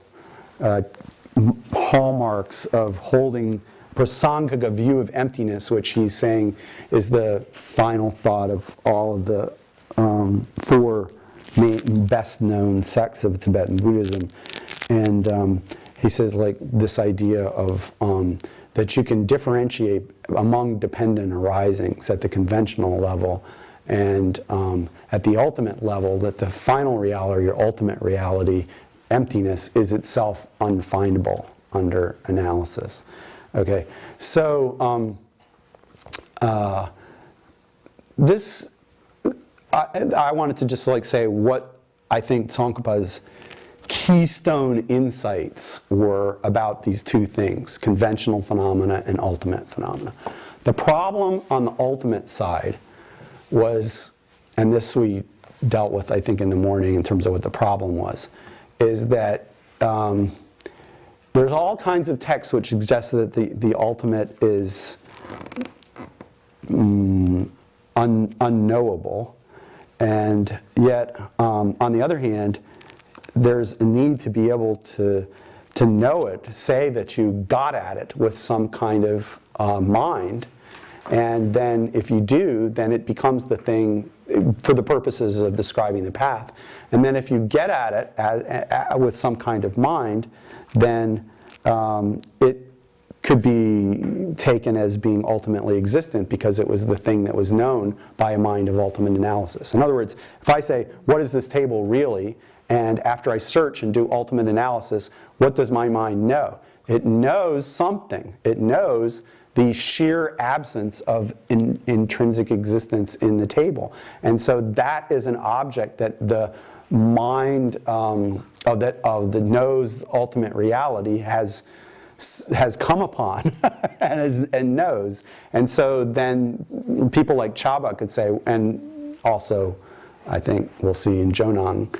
hallmarks of holding prasangika view of emptiness, which he's saying is the final thought of all of the four best known sects of Tibetan Buddhism. And he says like this idea of that you can differentiate among dependent arisings at the conventional level, and at the ultimate level, that the final reality, your ultimate reality, emptiness, is itself unfindable under analysis. Okay, so this, I wanted to just like say what I think Tsongkhapa's keystone insights were about these two things, conventional phenomena and ultimate phenomena. The problem on the ultimate side was, and this we dealt with I think in the morning in terms of what the problem was, is that there's all kinds of texts which suggest that the ultimate is unknowable, and yet on the other hand, there's a need to be able to know it, to say that you got at it with some kind of mind, and then if you do, then it becomes the thing for the purposes of describing the path. And then if you get at it with some kind of mind, then it could be taken as being ultimately existent because it was the thing that was known by a mind of ultimate analysis. In other words, if I say, what is this table really? And after I search and do ultimate analysis, what does my mind know? It knows something. It knows the sheer absence of intrinsic existence in the table. And so that is an object that the mind of the knows ultimate reality has come upon and knows. And so then people like Chaba could say, and also I think we'll see in Jonang,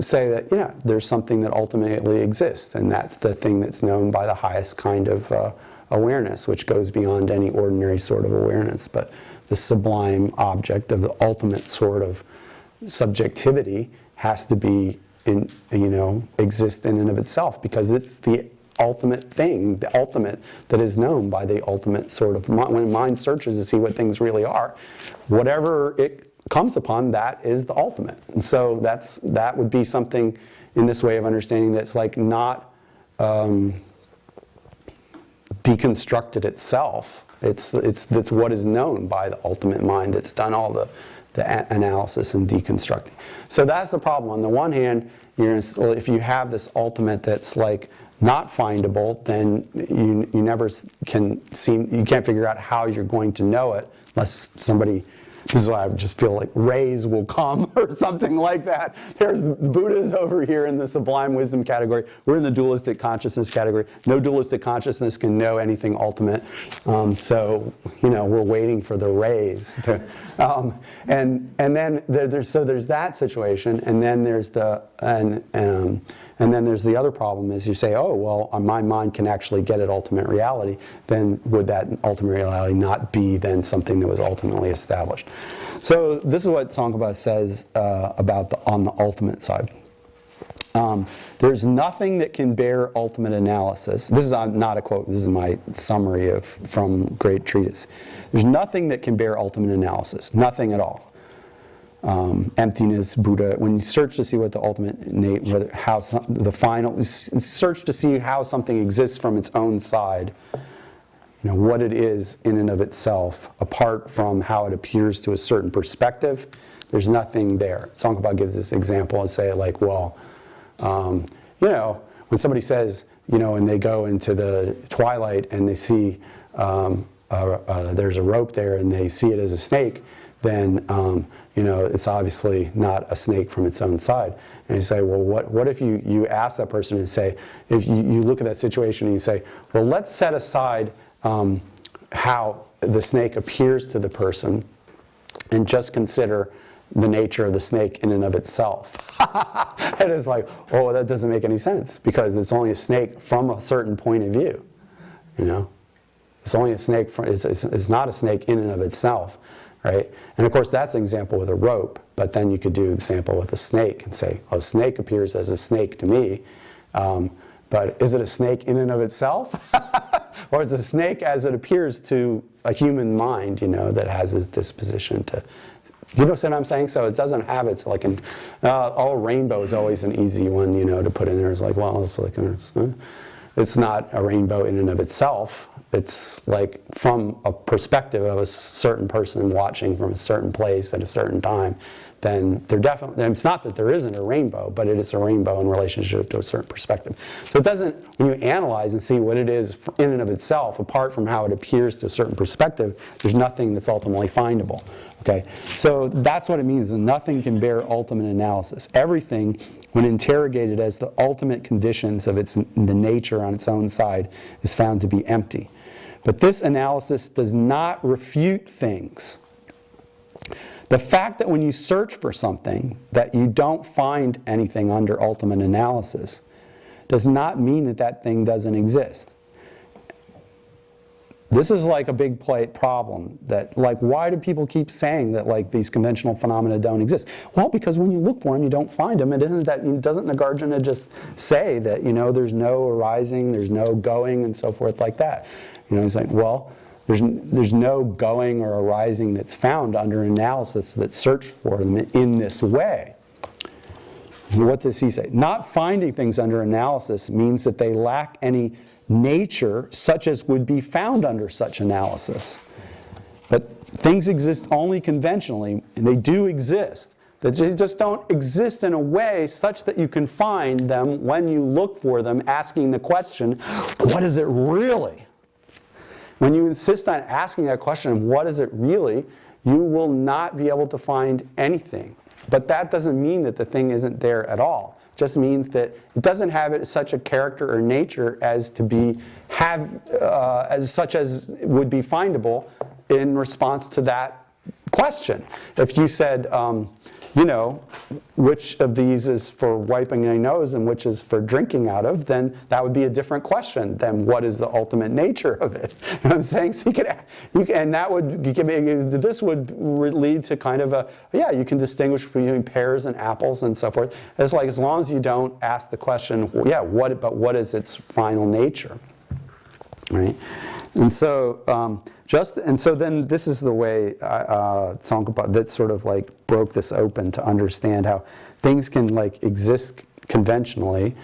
say that, yeah, there's something that ultimately exists, and that's the thing that's known by the highest kind of awareness, which goes beyond any ordinary sort of awareness. But the sublime object of the ultimate sort of subjectivity has to be, exist in and of itself, because it's the ultimate thing, the ultimate that is known by the ultimate sort of mind. When mind searches to see what things really are, whatever it comes upon, that is the ultimate. And so that would be something in this way of understanding that's like not deconstructed itself. It's what is known by the ultimate mind that's done all the analysis and deconstructing. So that's the problem. On the one hand, if you have this ultimate that's like not findable, then you never you can't figure out how you're going to know it unless somebody. This is why I just feel like rays will come or something like that. There's Buddha's over here in the sublime wisdom category. We're in the dualistic consciousness category. No dualistic consciousness can know anything ultimate. So we're waiting for the rays to. And then there's that situation, and then there's the and then there's the other problem is you say, oh, well, my mind can actually get at ultimate reality. Then would that ultimate reality not be then something that was ultimately established? So this is what Tsongkhapa says about on the ultimate side. There's nothing that can bear ultimate analysis. This is not a quote. This is my summary from Great Treatise. There's nothing that can bear ultimate analysis. Nothing at all. Emptiness, Buddha. When you search to see what the ultimate, search to see how something exists from its own side, what it is in and of itself, apart from how it appears to a certain perspective, there's nothing there. Tsongkhapa gives this example and say like, well, when somebody says, and they go into the twilight and they see there's a rope there and they see it as a snake, then it's obviously not a snake from its own side. And you say, well, what if you ask that person and say, if you look at that situation and you say, well, let's set aside how the snake appears to the person and just consider the nature of the snake in and of itself. And it's like, oh, that doesn't make any sense because it's only a snake from a certain point of view. It's only a snake, it's not a snake in and of itself. Right? And of course that's an example with a rope, but then you could do an example with a snake and say, oh, a snake appears as a snake to me, but is it a snake in and of itself? Or is it a snake as it appears to a human mind, that has its disposition You know what I'm saying? So it doesn't have its like, rainbow is always an easy one, to put in there. It's like, well, it's not a rainbow in and of itself. It's like from a perspective of a certain person watching from a certain place at a certain time, then it's not that there isn't a rainbow, but it is a rainbow in relationship to a certain perspective. So it doesn't, when you analyze and see what it is in and of itself, apart from how it appears to a certain perspective, there's nothing that's ultimately findable. Okay, so that's what it means. Nothing can bear ultimate analysis. Everything, when interrogated as the ultimate conditions of the nature on its own side, is found to be empty. But this analysis does not refute things. The fact that when you search for something that you don't find anything under ultimate analysis does not mean that that thing doesn't exist. This is like a big problem that, like, why do people keep saying that, like, these conventional phenomena don't exist? Well, because when you look for them, you don't find them. Doesn't Nagarjuna just say that, there's no arising, there's no going, and so forth like that? He's like, well, there's no going or arising that's found under analysis that search for them in this way. What does he say? Not finding things under analysis means that they lack any nature such as would be found under such analysis. But things exist only conventionally, and they do exist. They just don't exist in a way such that you can find them when you look for them, asking the question, what is it really? When you insist on asking that question, what is it really, you will not be able to find anything. But that doesn't mean that the thing isn't there at all. It just means that it doesn't have such a character or nature as to be as such as would be findable in response to that question. If you said, which of these is for wiping your nose and which is for drinking out of, then that would be a different question than what is the ultimate nature of it. You know what I'm saying? So and that would this would lead to kind of you can distinguish between pears and apples and so forth. It's like, as long as you don't ask the question, what is its final nature, right? And so. Then this is the way Tsongkhapa that sort of like broke this open to understand how things can like exist conventionally,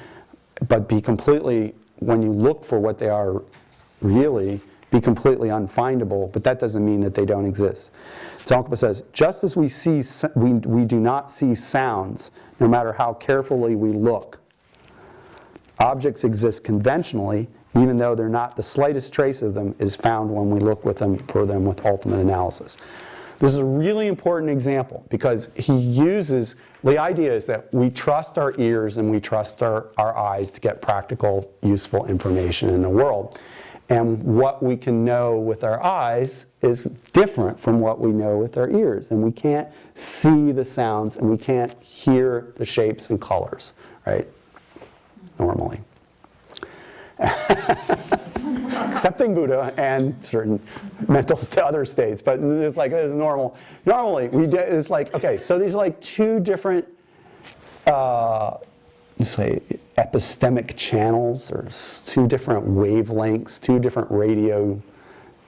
but be completely, when you look for what they are really, be completely unfindable. But that doesn't mean that they don't exist. Tsongkhapa says, just as we do not see sounds, no matter how carefully we look. Objects exist conventionally, even though they're not, the slightest trace of them is found when we look for them with ultimate analysis. This is a really important example because he uses, the idea is that we trust our ears and we trust our eyes to get practical, useful information in the world. And what we can know with our eyes is different from what we know with our ears. And we can't see the sounds and we can't hear the shapes and colors, right? Normally. Excepting Buddha and certain mental other states, but it's like it's normal. Normally, it's like, okay, so these are like two different, epistemic channels, or two different wavelengths, two different radio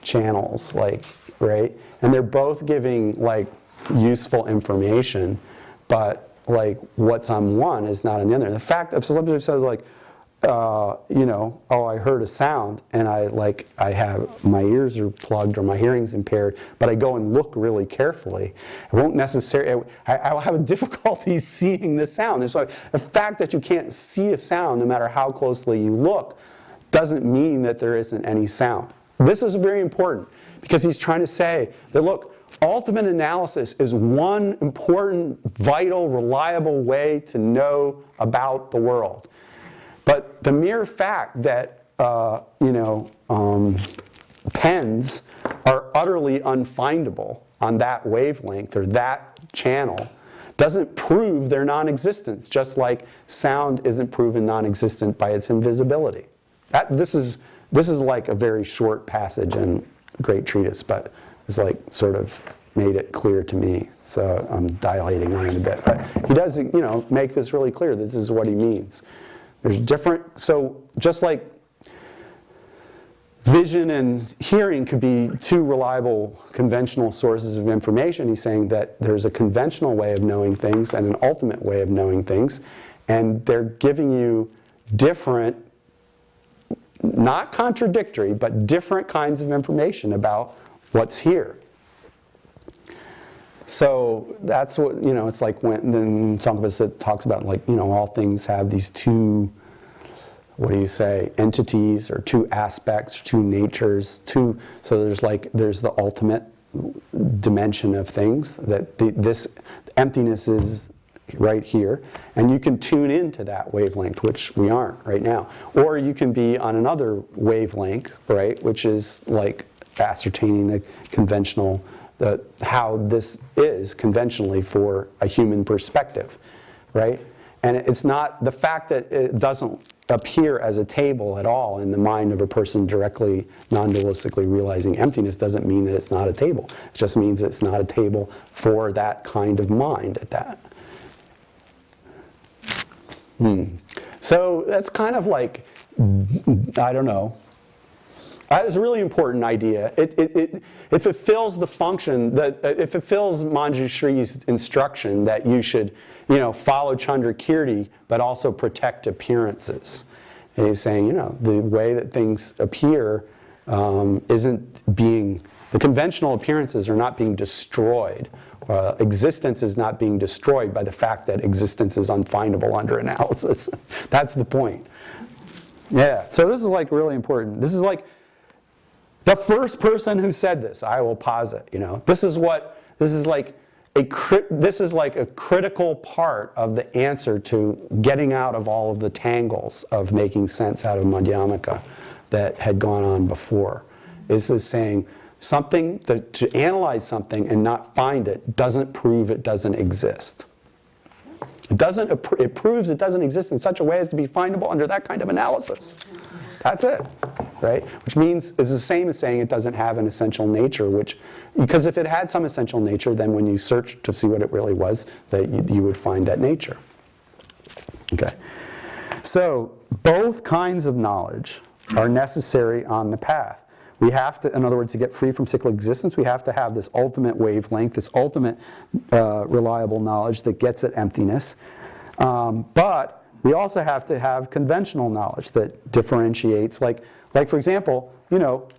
channels, like, right? And they're both giving like useful information, but like what's on one is not on the other. The fact of somebody says like, I heard a sound and I have, my ears are plugged or my hearing's impaired, but I go and look really carefully. I won't necessarily, I'll have a difficulty seeing the sound. There's like, the fact that you can't see a sound no matter how closely you look doesn't mean that there isn't any sound. This is very important because he's trying to say that, look, ultimate analysis is one important, vital, reliable way to know about the world. But the mere fact that, pens are utterly unfindable on that wavelength or that channel doesn't prove their non-existence, just like sound isn't proven non-existent by its invisibility. This is like a very short passage and great treatise, but it's like sort of made it clear to me, so I'm dilating on it a bit. But he does, make this really clear that this is what he means. There's different, so just like vision and hearing could be two reliable conventional sources of information. He's saying that there's a conventional way of knowing things and an ultimate way of knowing things, and they're giving you different, not contradictory, but different kinds of information about what's here. So that's what, it's like when then Tsongkhapa talks about, like, all things have these two, what do you say, entities or two aspects, two natures, so there's the ultimate dimension of things, that this emptiness is right here, and you can tune into that wavelength, which we aren't right now. Or you can be on another wavelength, right, which is like ascertaining the conventional, how this is conventionally for a human perspective, right? And it's not the fact that it doesn't appear as a table at all in the mind of a person directly, non-dualistically realizing emptiness doesn't mean that it's not a table. It just means it's not a table for that kind of mind at that. So that's kind of like, I don't know. It's a really important idea. It fulfills the function, it fulfills Manjushri's instruction that you should, follow Chandrakirti, but also protect appearances. And he's saying, the way that things appear isn't being, the conventional appearances are not being destroyed. Existence is not being destroyed by the fact that existence is unfindable under analysis. That's the point. Yeah, so this is like really important. This is like the first person who said this, I will posit, this is like a critical part of the answer to getting out of all of the tangles of making sense out of Madhyamaka that had gone on before. Is this saying something, to analyze something and not find it doesn't prove it doesn't exist. It proves it doesn't exist in such a way as to be findable under that kind of analysis. That's it, right? Which means it's the same as saying it doesn't have an essential nature, because if it had some essential nature, then when you search to see what it really was, that you would find that nature. Okay. So both kinds of knowledge are necessary on the path. We have to, in other words, to get free from cyclic existence, we have to have this ultimate wavelength, this ultimate reliable knowledge that gets at emptiness. But we also have to have conventional knowledge that differentiates, like for example,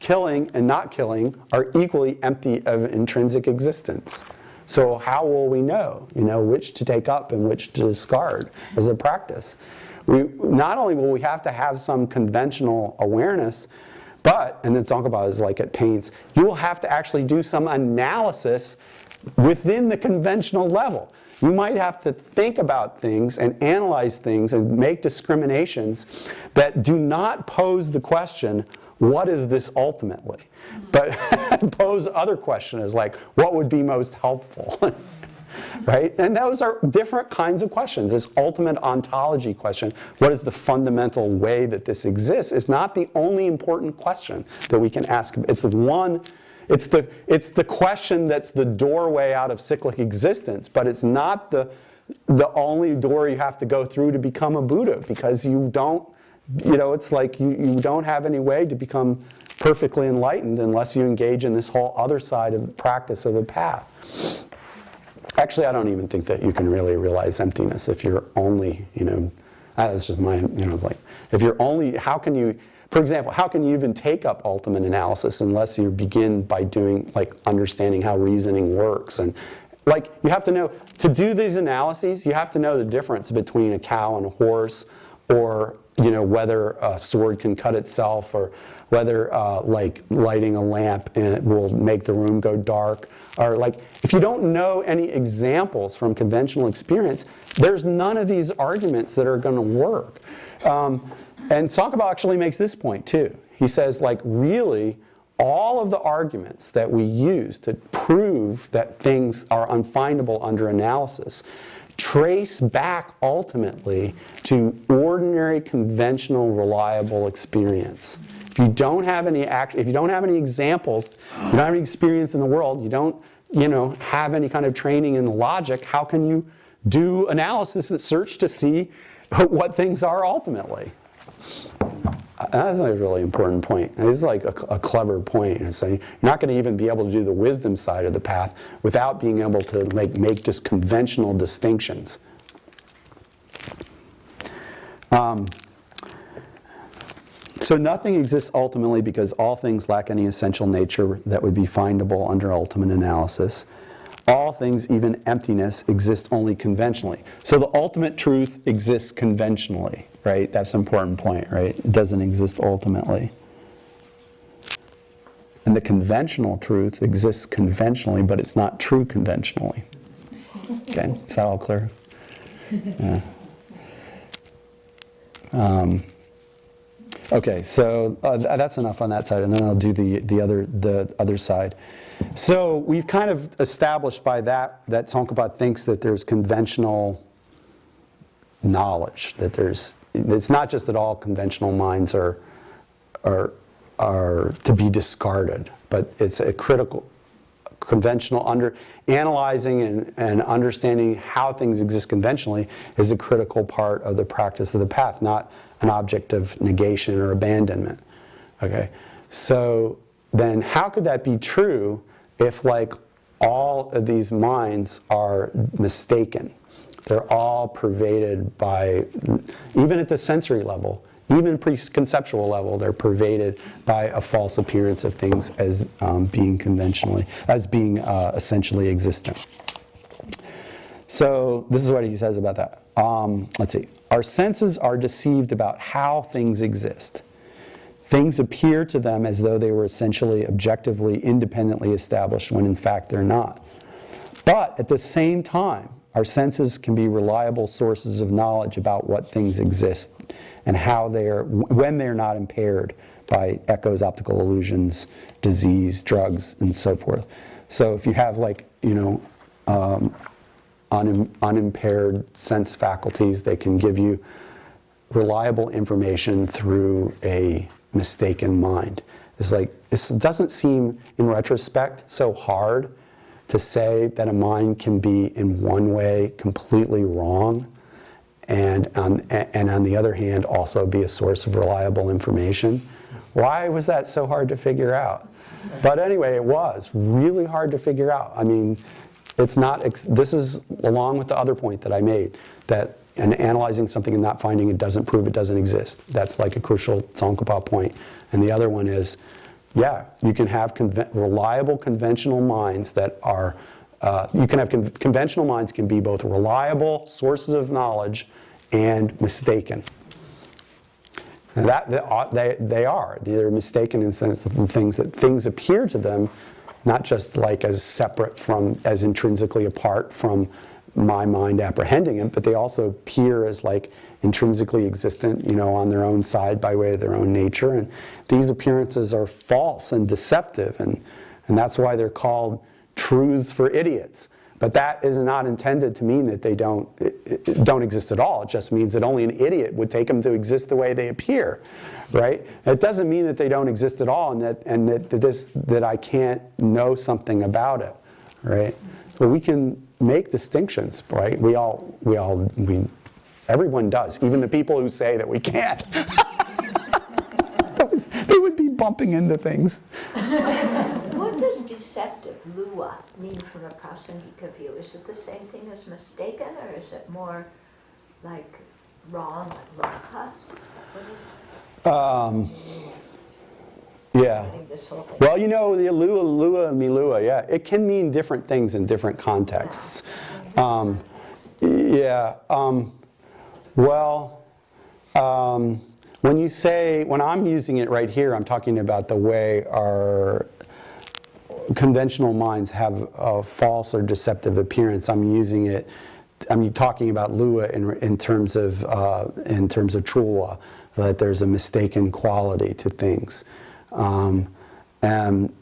killing and not killing are equally empty of intrinsic existence. So how will we know, which to take up and which to discard as a practice? Not only will we have to have some conventional awareness, but, and then Tsongkhapa is like it paints, you will have to actually do some analysis within the conventional level. You might have to think about things and analyze things and make discriminations that do not pose the question, what is this ultimately? But pose other questions like, what would be most helpful? Right? And those are different kinds of questions. This ultimate ontology question, what is the fundamental way that this exists, is not the only important question that we can ask. It's the question that's the doorway out of cyclic existence, but it's not the only door you have to go through to become a Buddha, because you don't, it's like you don't have any way to become perfectly enlightened unless you engage in this whole other side of the practice of the path. Actually, I don't even think that you can really realize emptiness if you're only, that's just my, it's like, if you're only, how can you, for example, how can you even take up ultimate analysis unless you begin by doing, understanding how reasoning works? And, you have to know, to do these analyses, you have to know the difference between a cow and a horse, or, whether a sword can cut itself, or whether, lighting a lamp and it will make the room go dark. Or, if you don't know any examples from conventional experience, there's none of these arguments that are going to work. And Tsongkhapa actually makes this point too. He says, really, all of the arguments that we use to prove that things are unfindable under analysis trace back ultimately to ordinary, conventional, reliable experience. If you don't have any examples, you don't have any experience in the world, you don't, have any kind of training in logic, how can you do analysis and search to see what things are ultimately? That's a really important point. It's like a clever point. It's saying you're not going to even be able to do the wisdom side of the path without being able to make just conventional distinctions. So nothing exists ultimately because all things lack any essential nature that would be findable under ultimate analysis. All things, even emptiness, exist only conventionally. So the ultimate truth exists conventionally, right? That's an important point, right? It doesn't exist ultimately. And the conventional truth exists conventionally, but it's not true conventionally. Okay, is that all clear? Yeah. Okay, so that's enough on that side, and then I'll do the other side. So we've kind of established by that Tsongkhapa thinks that there's conventional knowledge, that it's not just that all conventional minds are to be discarded, but it's a critical conventional analyzing and understanding how things exist conventionally is a critical part of the practice of the path, not an object of negation or abandonment. Okay, so then how could that be true if like all of these minds are mistaken? They're all pervaded by, even at the sensory level, even preconceptual level, they're pervaded by a false appearance of things as being essentially existent. So this is what he says about that. Let's see. Our senses are deceived about how things exist. Things appear to them as though they were essentially objectively, independently established when in fact they're not. But at the same time, our senses can be reliable sources of knowledge about what things exist and how when they're not impaired by echoes, optical illusions, disease, drugs, and so forth. So if you have unimpaired sense faculties, they can give you reliable information through a mistaken mind. It's like, this doesn't seem, in retrospect, so hard to say that a mind can be in one way completely wrong and on the other hand also be a source of reliable information. Why was that so hard to figure out? But anyway, it was really hard to figure out. I mean, it's not, this is along with the other point that I made, that and analyzing something and not finding it doesn't prove it doesn't exist. That's like a crucial Tsongkhapa point. And the other one is, yeah, you can have reliable conventional minds that are, conventional minds can be both reliable sources of knowledge and mistaken. And they are. They're mistaken in the sense of things appear to them not just like as separate from, as intrinsically apart from my mind apprehending it, but they also appear as like intrinsically existent, on their own side by way of their own nature. And these appearances are false and deceptive, and that's why they're called truths for idiots. But that is not intended to mean that they don't exist at all. It just means that only an idiot would take them to exist the way they appear, right? It doesn't mean that they don't exist at all, and that I can't know something about it, right? But we can make distinctions, right? Everyone does, even the people who say that we can't. They would be bumping into things. What does deceptive, lua, mean from a prasangika view? Is it the same thing as mistaken, or is it more like wrong, like rakha? Yeah. This whole thing. Well, the lua, and milua, yeah, it can mean different things in different contexts. When I'm using it right here, I'm talking about the way our conventional minds have a false or deceptive appearance. I'm talking about lua in terms of chulwa, that there's a mistaken quality to things. And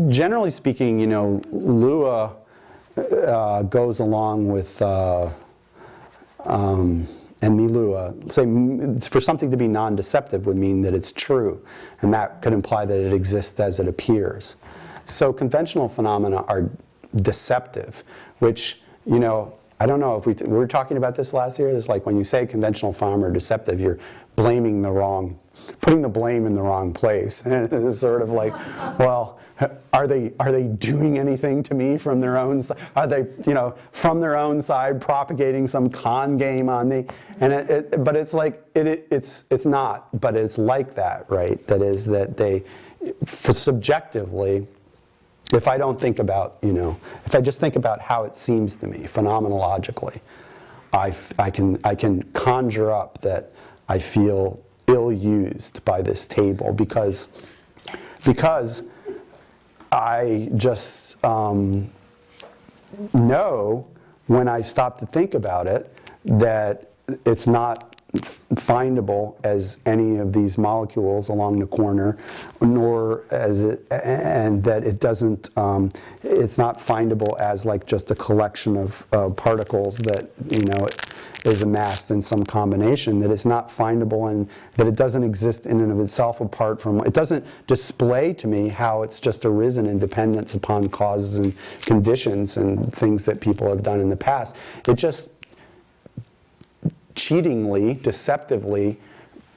generally speaking, lua goes along with and milua. Say for something to be non-deceptive would mean that it's true, and that could imply that it exists as it appears. So conventional phenomena are deceptive, which I don't know if we were talking about this last year. It's like when you say conventional phenomena are deceptive, you're blaming the wrong putting the blame in the wrong place. It's sort of like, well, are they doing anything to me from their own side? Are they, from their own side propagating some con game on me? And but it's like, it's not, but it's like that, right? That is that they, subjectively, if I don't think about, if I just think about how it seems to me phenomenologically, I can conjure up that I feel ill-used by this table because I just know when I stop to think about it that it's not findable as any of these molecules along the corner, nor as and that it doesn't, it's not findable as like just a collection of particles that, is amassed in some combination, that it's not findable and that it doesn't exist in and of itself apart from, it doesn't display to me how it's just arisen in dependence upon causes and conditions and things that people have done in the past. It just cheatingly, deceptively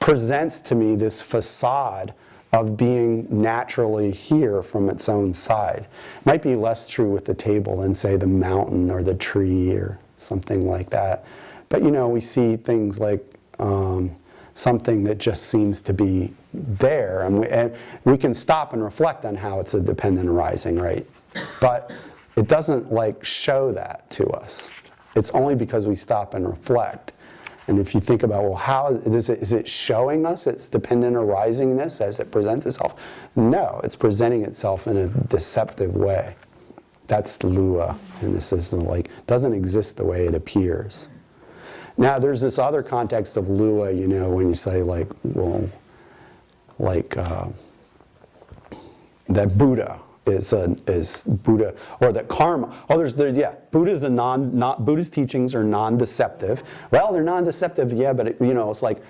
presents to me this facade of being naturally here from its own side. Might be less true with the table than, say, the mountain or the tree or something like that. But we see things like something that just seems to be there, and we can stop and reflect on how it's a dependent arising, right? But it doesn't like show that to us. It's only because we stop and reflect. And if you think about, well, how is it showing us its dependent arisingness as it presents itself? No, it's presenting itself in a deceptive way. That's Lua, and this is like, doesn't exist the way it appears. Now, there's this other context of Lua, when you say like, well, like that Buddha is Buddha, or that karma. Oh, Buddha's teachings are non-deceptive. Well, they're non-deceptive, yeah, but it's like,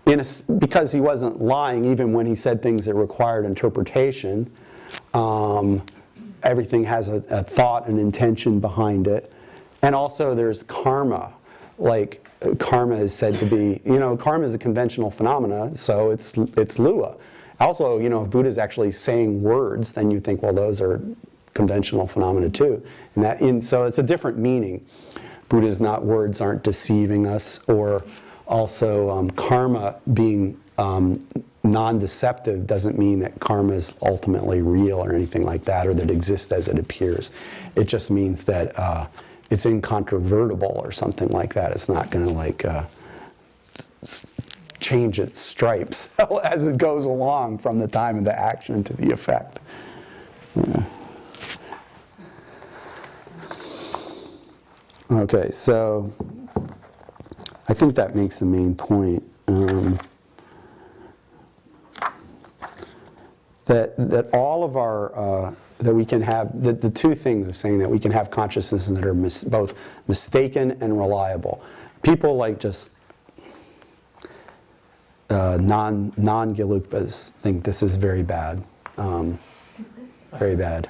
because he wasn't lying even when he said things that required interpretation. Everything has a thought and intention behind it. And also there's karma. Like karma is said to be, karma is a conventional phenomena, so it's Lua. Also, if Buddha's actually saying words, then you think, well, those are conventional phenomena too. So it's a different meaning. Buddha's words aren't deceiving us, or also karma being non-deceptive doesn't mean that karma is ultimately real or anything like that, or that it exists as it appears. It just means that it's incontrovertible or something like that. It's not going to change its stripes as it goes along from the time of the action to the effect. Yeah. Okay, so I think that makes the main point. That all of our, that we can have, the two things of saying that we can have consciousnesses that are both mistaken and reliable. People like just non-Gelukpas think this is very bad. Very bad.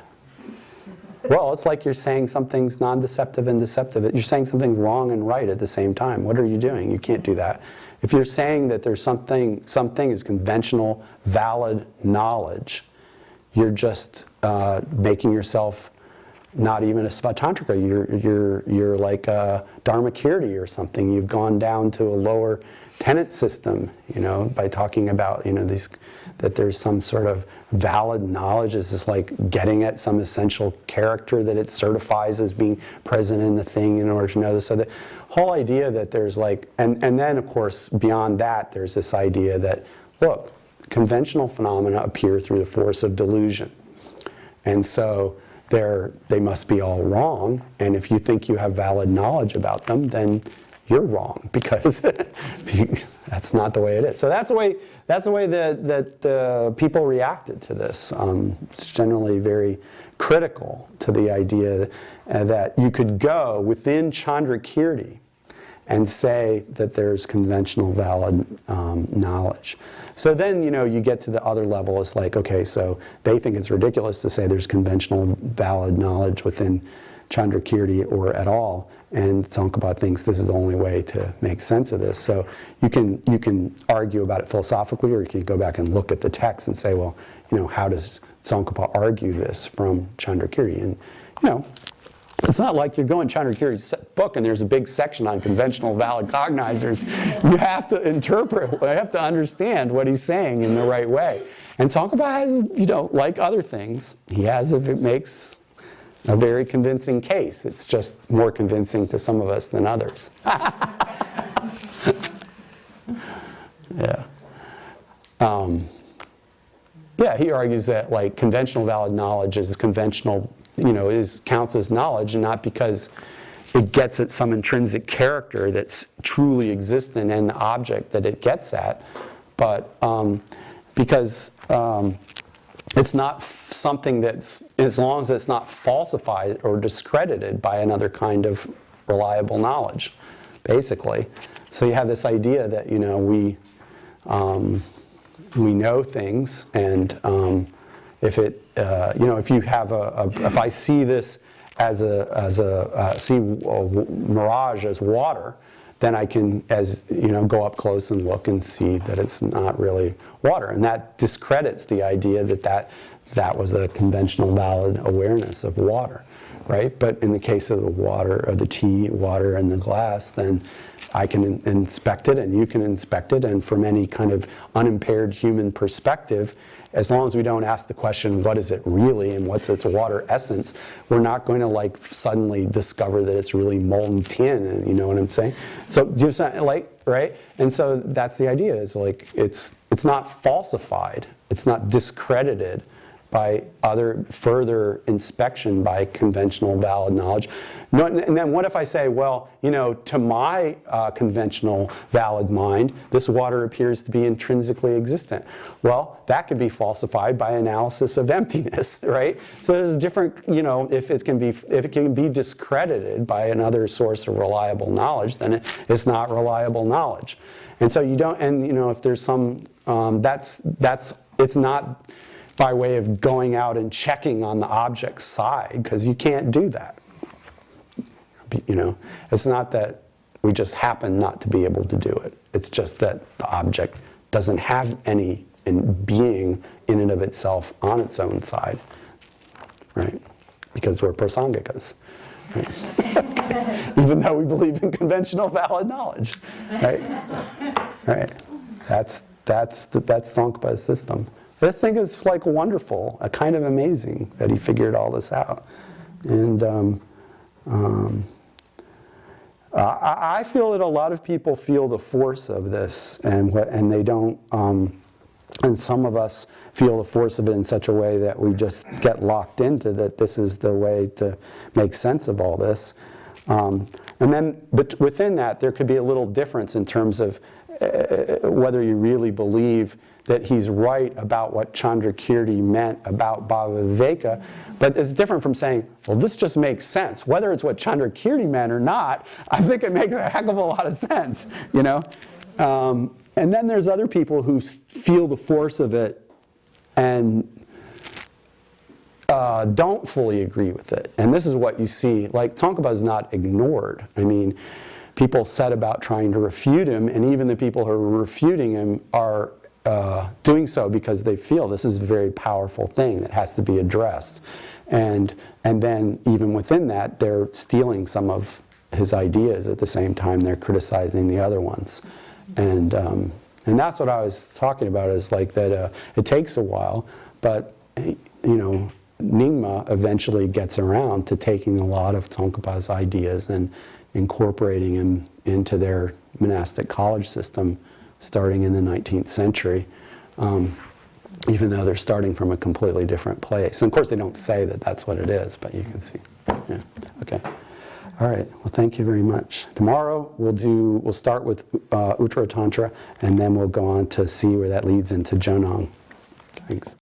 Well, it's like you're saying something's non-deceptive and deceptive. You're saying something wrong and right at the same time. What are you doing? You can't do that. If you're saying that there's something is conventional, valid knowledge, you're just making yourself not even a Svatantrika. You're like a Dharmakirti or something. You've gone down to a lower tenet system, by talking about, that there's some sort of valid knowledge. This is like getting at some essential character that it certifies as being present in the thing in order to know this. So the whole idea that there's like, and then of course beyond that, there's this idea that, look, conventional phenomena appear through the force of delusion. And so they must be all wrong, and if you think you have valid knowledge about them, then you're wrong, because that's not the way it is. So that's the way that people reacted to this. It's generally very critical to the idea that you could go within Chandrakirti and say that there's conventional valid knowledge. So then, you get to the other level. It's like, okay, so they think it's ridiculous to say there's conventional valid knowledge within Chandrakirti or at all. And Tsongkhapa thinks this is the only way to make sense of this. So you can argue about it philosophically, or you can go back and look at the text and say, well, how does Tsongkhapa argue this from Chandrakirti? And it's not like you're going Chandrakirti's book and there's a big section on conventional valid cognizers. You have to interpret, you have to understand what he's saying in the right way. And Tsongkhapa has, like other things, it makes a very convincing case. It's just more convincing to some of us than others. Yeah. Yeah, he argues that like conventional valid knowledge is conventional, counts as knowledge, and not because it gets at some intrinsic character that's truly existent in the object that it gets at, but because it's not something that's, as long as it's not falsified or discredited by another kind of reliable knowledge, basically. So you have this idea that, we know things, and if you have if I see this as see a mirage as water, then I can, go up close and look and see that it's not really water, and that discredits the idea that was a conventional valid awareness of water, right? But in the case of the water, or the tea, water in the glass, then I can inspect it and you can inspect it, and from any kind of unimpaired human perspective, as long as we don't ask the question, what is it really and what's its water essence, we're not going to suddenly discover that it's really molten tin, and you know what I'm saying? So do you understand, right? And so that's the idea, is it's not falsified, it's not discredited by further inspection by conventional valid knowledge. And then what if I say, well, to my conventional valid mind, this water appears to be intrinsically existent. Well, that could be falsified by analysis of emptiness, right? So there's a different, if it can be discredited by another source of reliable knowledge, then it's not reliable knowledge. And so you don't, and if there's some, it's not by way of going out and checking on the object's side, because you can't do that. It's not that we just happen not to be able to do it. It's just that the object doesn't have any being in and of itself on its own side, right? Because we're prasangikas, right? Even though we believe in conventional valid knowledge, right? Right. That's Tsongkhapa's system. This thing is wonderful, kind of amazing that he figured all this out. And I feel that a lot of people feel the force of this, and they don't, and some of us feel the force of it in such a way that we just get locked into that this is the way to make sense of all this. And then, but within that, there could be a little difference in terms of whether you really believe that he's right about what Chandrakirti meant about Bhavaviveka, but it's different from saying, well, this just makes sense. Whether it's what Chandrakirti meant or not, I think it makes a heck of a lot of sense, And then there's other people who feel the force of it and don't fully agree with it. And this is what you see. Tsongkhapa is not ignored. I mean, people set about trying to refute him, and even the people who are refuting him are doing so because they feel this is a very powerful thing that has to be addressed. And then even within that, they're stealing some of his ideas at the same time they're criticizing the other ones. And that's what I was talking about, is that it takes a while, but Nyingma eventually gets around to taking a lot of Tsongkhapa's ideas and incorporating them into their monastic college system starting in the 19th century, even though they're starting from a completely different place. And of course they don't say that that's what it is, but you can see. Yeah. Okay. All right. Well, thank you very much. Tomorrow we'll start with Uttara Tantra, and then we'll go on to see where that leads into Jonang. Thanks.